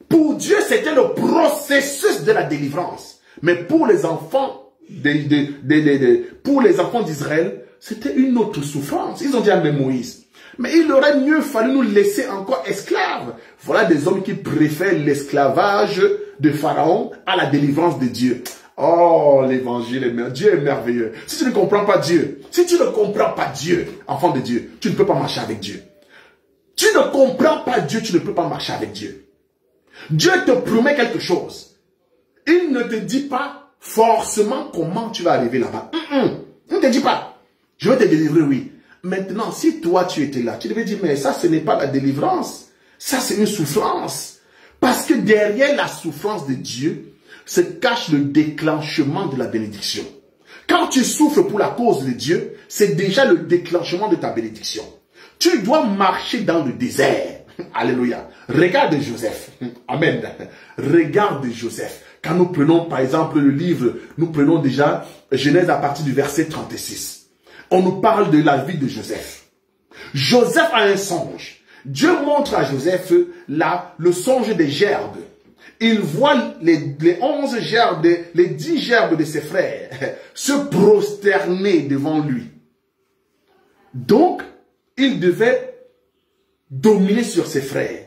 Pour Dieu, c'était le processus de la délivrance. Mais pour les enfants d'Israël, c'était une autre souffrance. Ils ont dit à Moïse, mais il aurait mieux fallu nous laisser encore esclaves. Voilà des hommes qui préfèrent l'esclavage de Pharaon à la délivrance de Dieu. Oh, l'évangile est merveilleux. Dieu est merveilleux. Si tu ne comprends pas Dieu, si tu ne comprends pas Dieu, enfant de Dieu, tu ne peux pas marcher avec Dieu. Tu ne comprends pas Dieu, tu ne peux pas marcher avec Dieu. Dieu te promet quelque chose. Il ne te dit pas forcément comment tu vas arriver là-bas. Il ne te dit pas. Je vais te délivrer, oui. Maintenant, si toi tu étais là, tu devais dire, mais ça ce n'est pas la délivrance. Ça c'est une souffrance. Parce que derrière la souffrance de Dieu, se cache le déclenchement de la bénédiction. Quand tu souffres pour la cause de Dieu, c'est déjà le déclenchement de ta bénédiction. Tu dois marcher dans le désert. Alléluia. Regarde Joseph. Amen. Regarde Joseph. Quand nous prenons par exemple le livre, nous prenons déjà Genèse à partir du verset 36. On nous parle de la vie de Joseph. Joseph a un songe. Dieu montre à Joseph là le songe des gerbes. Il voit les 11 gerbes, les 10 gerbes de ses frères se prosterner devant lui. Donc, il devait dominer sur ses frères.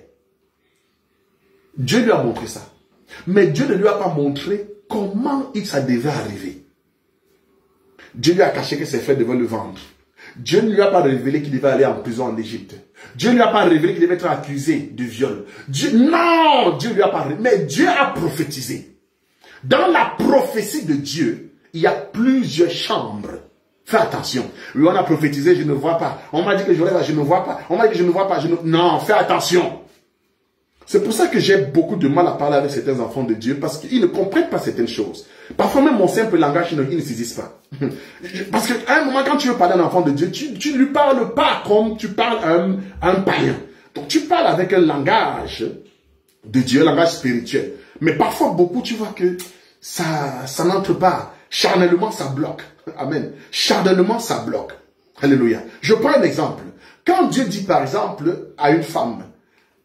Dieu lui a montré ça. Mais Dieu ne lui a pas montré comment ça devait arriver. Dieu lui a caché que ses frères devaient le vendre. Dieu ne lui a pas révélé qu'il devait aller en prison en Égypte. Dieu ne lui a pas révélé qu'il devait être accusé de viol. Non, Dieu ne lui a pas révélé. Mais Dieu a prophétisé. Dans la prophétie de Dieu, il y a plusieurs chambres. Fais attention. Oui, on a prophétisé, je ne vois pas. On m'a dit que je rêve, je ne vois pas. On m'a dit que je ne vois pas. Non, fais attention. C'est pour ça que j'ai beaucoup de mal à parler avec certains enfants de Dieu, parce qu'ils ne comprennent pas certaines choses. Parfois même mon simple langage, ils ne saisissent pas. Parce qu'à un moment, quand tu veux parler à un enfant de Dieu, tu ne lui parles pas comme tu parles à un païen. Donc tu parles avec un langage de Dieu, un langage spirituel. Mais parfois, beaucoup, tu vois que ça n'entre pas. Charnellement, ça bloque. Amen. Charnellement, ça bloque. Alléluia. Je prends un exemple. Quand Dieu dit, par exemple, à une femme,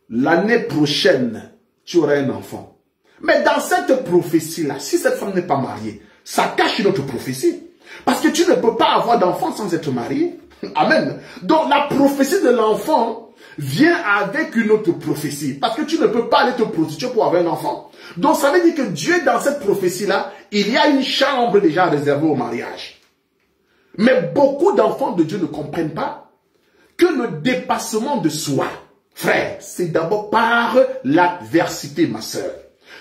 l'année prochaine, tu auras un enfant. Mais dans cette prophétie-là, si cette femme n'est pas mariée, ça cache une autre prophétie. Parce que tu ne peux pas avoir d'enfant sans être marié. Amen. Donc la prophétie de l'enfant vient avec une autre prophétie. Parce que tu ne peux pas aller te prostituer pour avoir un enfant. Donc ça veut dire que Dieu, dans cette prophétie-là, il y a une chambre déjà réservée au mariage. Mais beaucoup d'enfants de Dieu ne comprennent pas que le dépassement de soi, frère, c'est d'abord par l'adversité, ma soeur.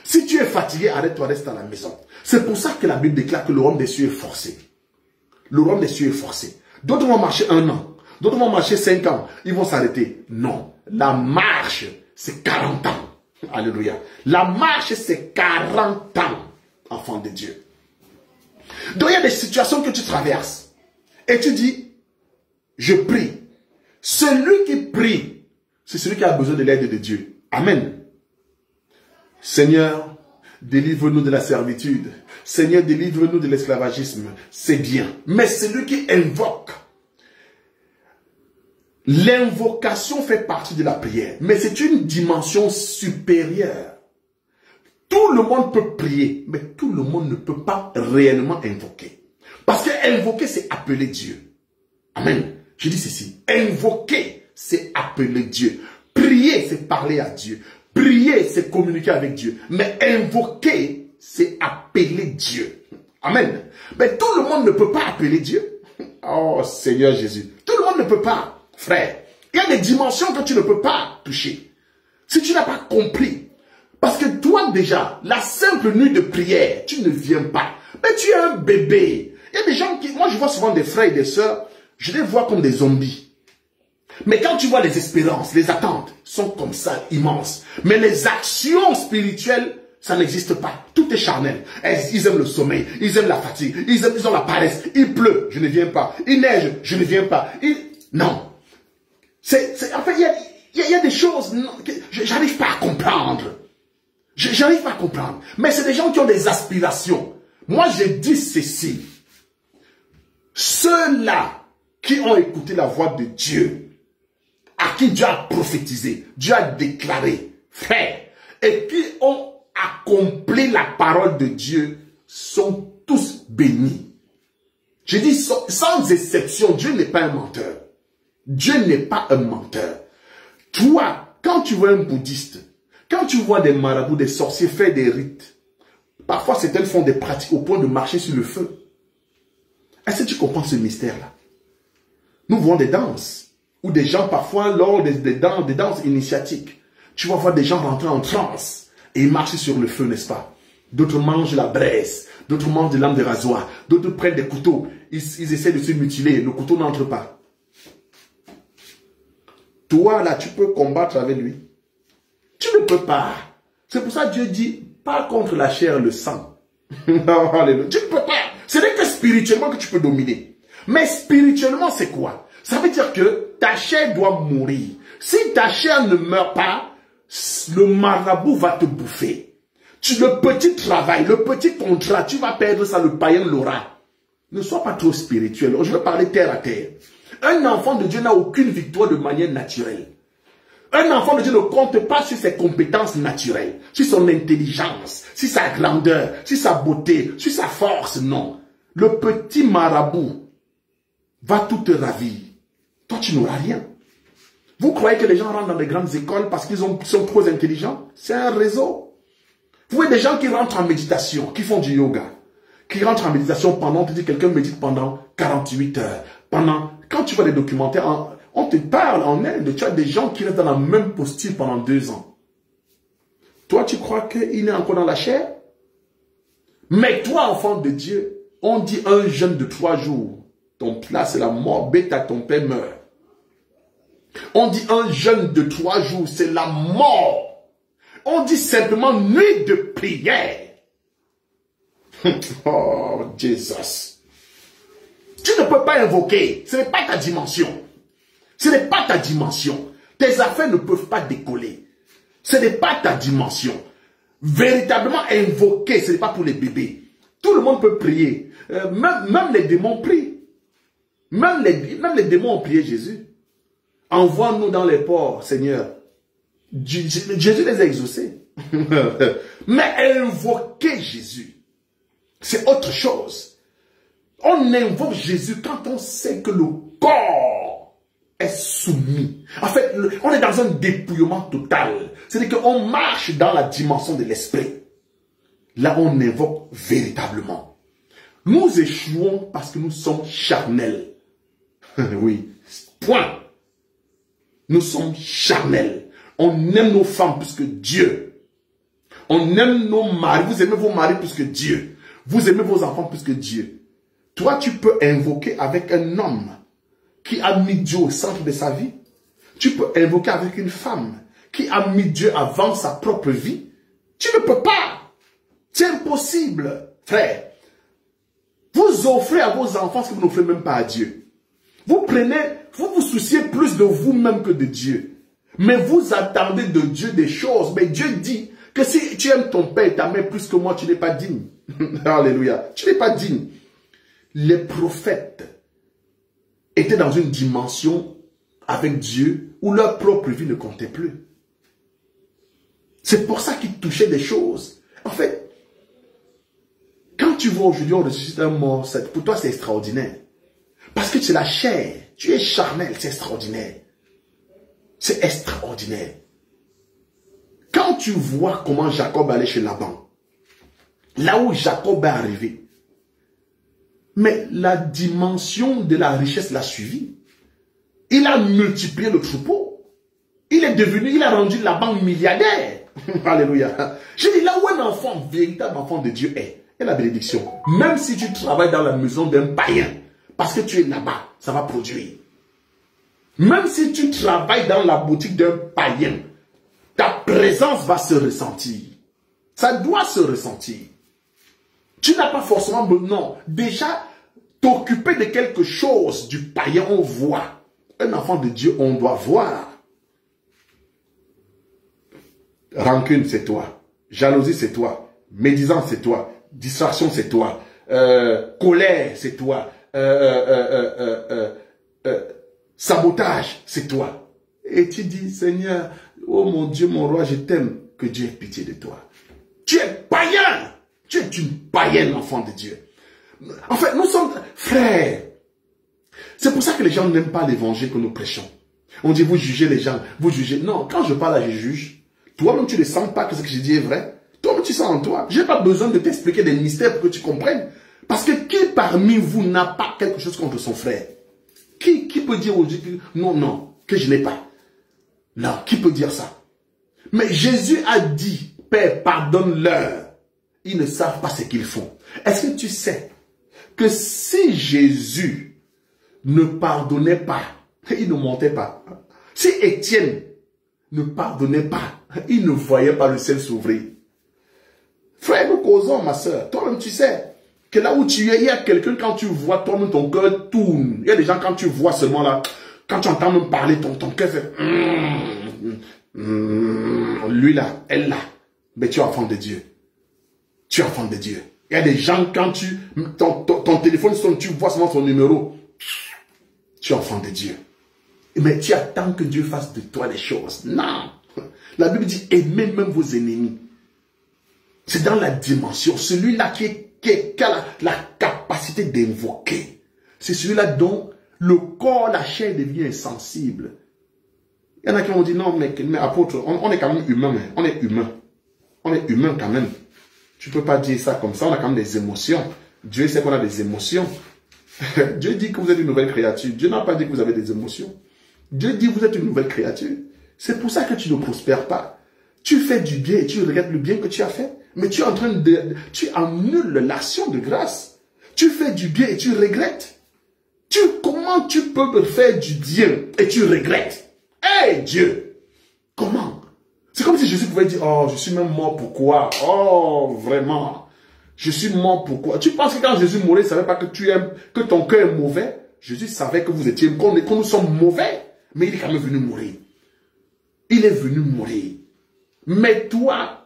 Si tu es fatigué, arrête-toi, reste à la maison. C'est pour ça que la Bible déclare que le royaume des cieux est forcé. Le royaume des cieux est forcé. D'autres vont marcher 1 an. D'autres vont marcher 5 ans. Ils vont s'arrêter. Non. La marche, c'est 40 ans. Alléluia. La marche, c'est 40 ans, enfant de Dieu. Donc, il y a des situations que tu traverses. Et tu dis, je prie. Celui qui prie, c'est celui qui a besoin de l'aide de Dieu. Amen. Seigneur, délivre-nous de la servitude. Seigneur, délivre-nous de l'esclavagisme. C'est bien. Mais celui qui invoque, l'invocation fait partie de la prière. Mais c'est une dimension supérieure. Tout le monde peut prier, mais tout le monde ne peut pas réellement invoquer. Parce que invoquer, c'est appeler Dieu. Amen. Je dis ceci. Invoquer, c'est appeler Dieu. Prier, c'est parler à Dieu. Prier, c'est communiquer avec Dieu. Mais invoquer, c'est appeler Dieu. Amen. Mais tout le monde ne peut pas appeler Dieu. Oh Seigneur Jésus. Tout le monde ne peut pas, frère. Il y a des dimensions que tu ne peux pas toucher. Si tu n'as pas compris. Parce que toi déjà, la simple nuit de prière, tu ne viens pas. Mais tu es un bébé. Il y a des gens qui... Moi, je vois souvent des frères et des sœurs, je les vois comme des zombies. Mais quand tu vois les espérances, les attentes sont comme ça, immenses. Mais les actions spirituelles, ça n'existe pas. Tout est charnel. Ils aiment le sommeil, ils aiment la fatigue, ils ont la paresse. Il pleut, je ne viens pas. Il neige, je ne viens pas. Non. En fait, il y a des choses que j'arrive pas à comprendre. J'arrive pas à comprendre. Mais c'est des gens qui ont des aspirations. Moi, je dis ceci. Ceux-là qui ont écouté la voix de Dieu, à qui Dieu a prophétisé, Dieu a déclaré, frère, et qui ont accompli la parole de Dieu, sont tous bénis. Je dis sans exception, Dieu n'est pas un menteur. Dieu n'est pas un menteur. Toi, quand tu vois un bouddhiste, quand tu vois des marabouts, des sorciers faire des rites, parfois certains font des pratiques au point de marcher sur le feu. Est-ce que tu comprends ce mystère-là? Nous voyons des danses, où des gens parfois, lors des danses initiatiques, tu vas voir des gens rentrer en transe et ils marchent sur le feu, n'est-ce pas? D'autres mangent la braise, d'autres mangent des lames de rasoir, d'autres prennent des couteaux, ils essaient de se mutiler, le couteau n'entre pas. Toi, là, tu peux combattre avec lui. Tu ne peux pas. C'est pour ça que Dieu dit, pas contre la chair et le sang. Non, alléluia. Tu ne peux pas. Ce n'est que spirituellement que tu peux dominer. Mais spirituellement, c'est quoi? Ça veut dire que ta chair doit mourir. Si ta chair ne meurt pas, le marabout va te bouffer. Le petit travail, le petit contrat, tu vas perdre ça, le païen l'aura. Ne sois pas trop spirituel. Je vais parler terre à terre. Un enfant de Dieu n'a aucune victoire de manière naturelle. Un enfant de Dieu ne compte pas sur ses compétences naturelles, sur son intelligence, sur sa grandeur, sur sa beauté, sur sa force, non. Le petit marabout va tout te ravir. Toi, tu n'auras rien. Vous croyez que les gens rentrent dans des grandes écoles parce qu'ils sont trop intelligents? C'est un réseau. Vous voyez des gens qui rentrent en méditation, qui font du yoga, qui rentrent en méditation pendant, on te dit quelqu'un médite pendant 48 heures. Quand tu vois des documentaires, on te parle en Inde, tu as des gens qui restent dans la même posture pendant 2 ans. Toi, tu crois qu'il est encore dans la chair? Mais toi, enfant de Dieu, on dit un jeûne de 3 jours. Ton plat, c'est la mort, bêta, ton père meurt. On dit un jeûne de 3 jours, c'est la mort. On dit simplement nuit de prière. Oh, Jesus. Tu ne peux pas invoquer. Ce n'est pas ta dimension. Ce n'est pas ta dimension. Tes affaires ne peuvent pas décoller. Ce n'est pas ta dimension. Véritablement invoquer, ce n'est pas pour les bébés. Tout le monde peut prier. Même les démons prient. Même les démons ont prié Jésus. Envoie-nous dans les ports, Seigneur. Jésus les a exaucés. Mais invoquer Jésus, c'est autre chose. On invoque Jésus quand on sait que le corps est soumis. En fait, on est dans un dépouillement total. C'est-à-dire qu'on marche dans la dimension de l'esprit. Là, on invoque véritablement. Nous échouons parce que nous sommes charnels. Oui, point. Nous sommes charnels. On aime nos femmes plus que Dieu. On aime nos maris. Vous aimez vos maris plus que Dieu. Vous aimez vos enfants plus que Dieu. Toi, tu peux invoquer avec un homme qui a mis Dieu au centre de sa vie. Tu peux invoquer avec une femme qui a mis Dieu avant sa propre vie. Tu ne peux pas. C'est impossible, frère. Vous offrez à vos enfants ce que vous n'offrez même pas à Dieu. Vous vous souciez plus de vous-même que de Dieu. Mais vous attendez de Dieu des choses. Mais Dieu dit que si tu aimes ton père et ta mère plus que moi, tu n'es pas digne. Alléluia. Tu n'es pas digne. Les prophètes étaient dans une dimension avec Dieu où leur propre vie ne comptait plus. C'est pour ça qu'ils touchaient des choses. En fait, quand tu vois aujourd'hui on ressuscite un mort, pour toi c'est extraordinaire. Parce que tu es la chair, tu es charnel, c'est extraordinaire. C'est extraordinaire. Quand tu vois comment Jacob allait chez Laban, là où Jacob est arrivé, mais la dimension de la richesse l'a suivi. Il a multiplié le troupeau. Il a rendu Laban milliardaire. Alléluia. Je dis là où un enfant, véritable enfant de Dieu est la bénédiction. Même si tu travailles dans la maison d'un païen, parce que tu es là-bas, ça va produire. Même si tu travailles dans la boutique d'un païen, ta présence va se ressentir. Ça doit se ressentir. Tu n'as pas forcément besoin. Déjà, t'occuper de quelque chose du païen, on voit. Un enfant de Dieu, on doit voir. Rancune, c'est toi. Jalousie, c'est toi. Médisance, c'est toi. Distraction, c'est toi. Colère, c'est toi. Sabotage, c'est toi. Et tu dis, Seigneur, oh mon Dieu, mon roi, je t'aime. Que Dieu ait pitié de toi. Tu es païen. Tu es une païenne, enfant de Dieu. En fait, nous sommes frères. C'est pour ça que les gens n'aiment pas l'évangile que nous prêchons. On dit, vous jugez les gens, vous jugez. Non, quand je parle là, je juge. Toi-même, tu ne sens pas que ce que je dis est vrai. Toi-même, tu sens en toi. Je n'ai pas besoin de t'expliquer des mystères pour que tu comprennes. Parce que qui parmi vous n'a pas quelque chose contre son frère? Qui peut dire aujourd'hui que non, que je n'ai pas? Non, qui peut dire ça? Mais Jésus a dit, Père, pardonne-leur. Ils ne savent pas ce qu'ils font. Est-ce que tu sais que si Jésus ne pardonnait pas, il ne montait pas. Si Étienne ne pardonnait pas, il ne voyait pas le ciel s'ouvrir. Frère, nous causons, ma soeur. Toi-même, tu sais que là où tu es, il y a quelqu'un, quand tu vois, toi-même, ton cœur tourne. Il y a des gens, quand tu vois seulement là, quand tu entends même parler, ton cœur fait... lui là, elle là. Mais tu es enfant de Dieu. Tu es enfant de Dieu. Il y a des gens, quand ton téléphone sonne, tu vois seulement son numéro. Tu es enfant de Dieu. Mais tu attends que Dieu fasse de toi les choses. Non. La Bible dit, aimez même vos ennemis. C'est dans la dimension. Celui-là qui a la capacité d'invoquer. C'est celui-là dont le corps, la chair devient insensible. Il y en a qui ont dit, non, mais apôtre, on est quand même humain. On est humain. On est humain quand même. Tu ne peux pas dire ça comme ça, on a quand même des émotions. Dieu sait qu'on a des émotions. Dieu dit que vous êtes une nouvelle créature. Dieu n'a pas dit que vous avez des émotions. Dieu dit que vous êtes une nouvelle créature. C'est pour ça que tu ne prospères pas. Tu fais du bien et tu regrettes le bien que tu as fait. Mais tu es en train de... Tu annules l'action de grâce. Tu fais du bien et tu regrettes. Comment tu peux faire du bien et tu regrettes? Hey Dieu! Comment? C'est comme si Jésus pouvait dire, oh, je suis même mort, pourquoi? Oh, vraiment. Je suis mort, pourquoi? Tu penses que quand Jésus mourait, il ne savait pas que que ton cœur est mauvais? Jésus savait que vous étiez, que nous sommes mauvais. Mais il est quand même venu mourir. Il est venu mourir. Mais toi,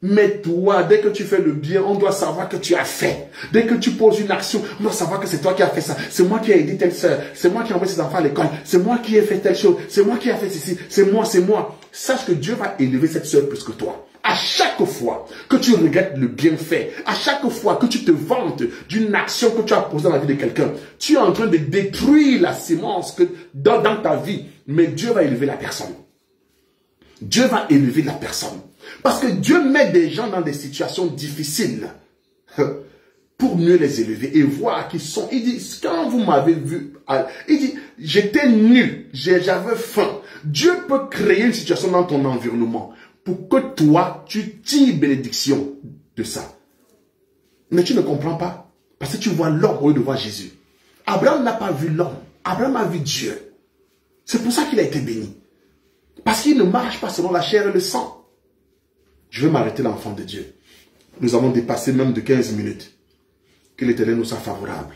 dès que tu fais le bien, on doit savoir que tu as fait. Dès que tu poses une action, on doit savoir que c'est toi qui as fait ça. C'est moi qui ai aidé telle soeur. C'est moi qui ai envoyé ses enfants à l'école. C'est moi qui ai fait telle chose. C'est moi qui ai fait ceci. C'est moi, c'est moi. Sache que Dieu va élever cette soeur plus que toi. À chaque fois que tu regrettes le bienfait, à chaque fois que tu te vantes d'une action que tu as posée dans la vie de quelqu'un, tu es en train de détruire la sémence dans ta vie. Mais Dieu va élever la personne. Dieu va élever la personne. Parce que Dieu met des gens dans des situations difficiles pour mieux les élever et voir qu'ils sont. Il dit, quand vous m'avez vu, il dit, j'étais nul, j'avais faim. Dieu peut créer une situation dans ton environnement pour que toi, tu tires bénédiction de ça. Mais tu ne comprends pas. Parce que tu vois l'homme au lieu de voir Jésus. Abraham n'a pas vu l'homme. Abraham a vu Dieu. C'est pour ça qu'il a été béni. Parce qu'il ne marche pas selon la chair et le sang. Je vais m'arrêter l'enfant de Dieu. Nous avons dépassé même de 15 minutes. Que l'Éternel nous soit favorable.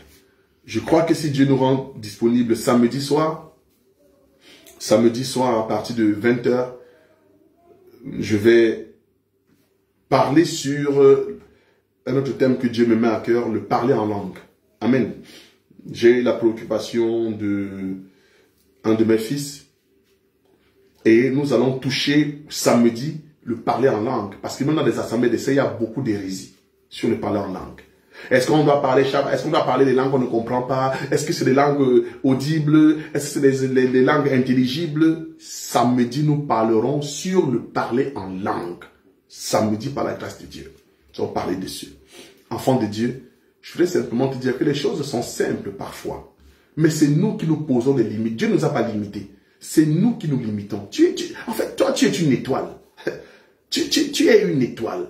Je crois que si Dieu nous rend disponible samedi soir à partir de 20h, je vais parler sur un autre thème que Dieu me met à cœur, le parler en langue. Amen. J'ai la préoccupation de un de mes fils. Et nous allons toucher samedi le parler en langue. Parce que même dans les assemblées d'essai, il y a beaucoup d'hérésie sur le parler en langue. Est-ce qu'on doit parler des langues qu'on ne comprend pas? Est-ce que c'est des langues audibles? Est-ce que c'est des langues intelligibles? Samedi, nous parlerons sur le parler en langue. Samedi, par la grâce de Dieu. Nous allons parler dessus. Enfant de Dieu, je voudrais simplement te dire que les choses sont simples parfois. Mais c'est nous qui nous posons des limites. Dieu ne nous a pas limités. C'est nous qui nous limitons. En fait, toi, tu es une étoile. Tu es une étoile.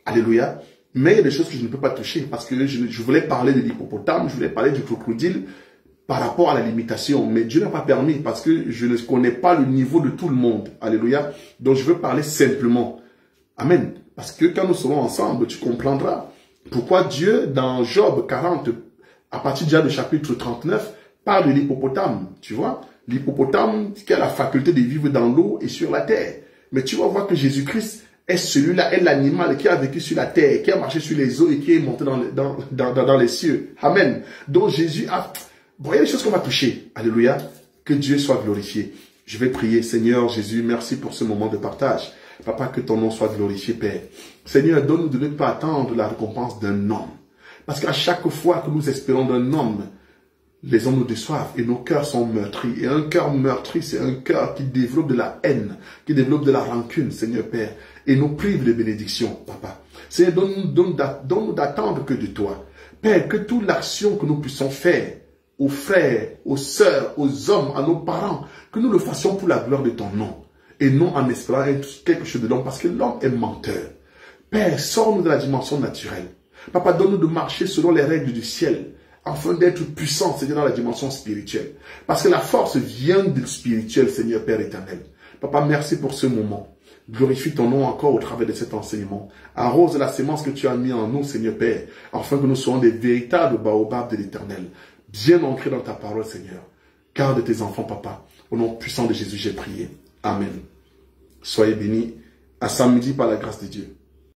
Alléluia. Mais il y a des choses que je ne peux pas toucher parce que je voulais parler de l'hippopotame, je voulais parler du crocodile par rapport à la limitation. Mais Dieu n'a pas permis parce que je ne connais pas le niveau de tout le monde. Alléluia. Donc je veux parler simplement. Amen. Parce que quand nous serons ensemble, tu comprendras pourquoi Dieu, dans Job 40, à partir déjà du chapitre 39, parle de l'hippopotame. Tu vois? L'hippopotame qui a la faculté de vivre dans l'eau et sur la terre. Mais tu vas voir que Jésus-Christ est celui-là, est l'animal qui a vécu sur la terre, qui a marché sur les eaux et qui est monté dans les cieux. Amen. Donc Jésus a... Bon, il y a des choses qu'on va toucher. Alléluia. Que Dieu soit glorifié. Je vais prier. Seigneur Jésus, merci pour ce moment de partage. Papa, que ton nom soit glorifié, Père. Seigneur, donne-nous de ne pas attendre la récompense d'un homme. Parce qu'à chaque fois que nous espérons d'un homme, les hommes nous déçoivent et nos cœurs sont meurtris. Et un cœur meurtri, c'est un cœur qui développe de la haine, qui développe de la rancune, Seigneur Père, et nous prive de bénédictions, Papa. Seigneur, donne-nous d'attendre que de toi. Père, que toute l'action que nous puissions faire aux frères, aux sœurs, aux hommes, à nos parents, que nous le fassions pour la gloire de ton nom, et non en espérant quelque chose de l'homme, parce que l'homme est menteur. Père, sors-nous de la dimension naturelle. Papa, donne-nous de marcher selon les règles du ciel, afin d'être puissant, Seigneur, dans la dimension spirituelle. Parce que la force vient du spirituel, Seigneur Père éternel. Papa, merci pour ce moment. Glorifie ton nom encore au travers de cet enseignement. Arrose la sémence que tu as mis en nous, Seigneur Père, afin que nous soyons des véritables baobabs de l'éternel. Bien ancrés dans ta parole, Seigneur. Garde tes enfants, Papa. Au nom puissant de Jésus, j'ai prié. Amen. Soyez bénis. À samedi par la grâce de Dieu.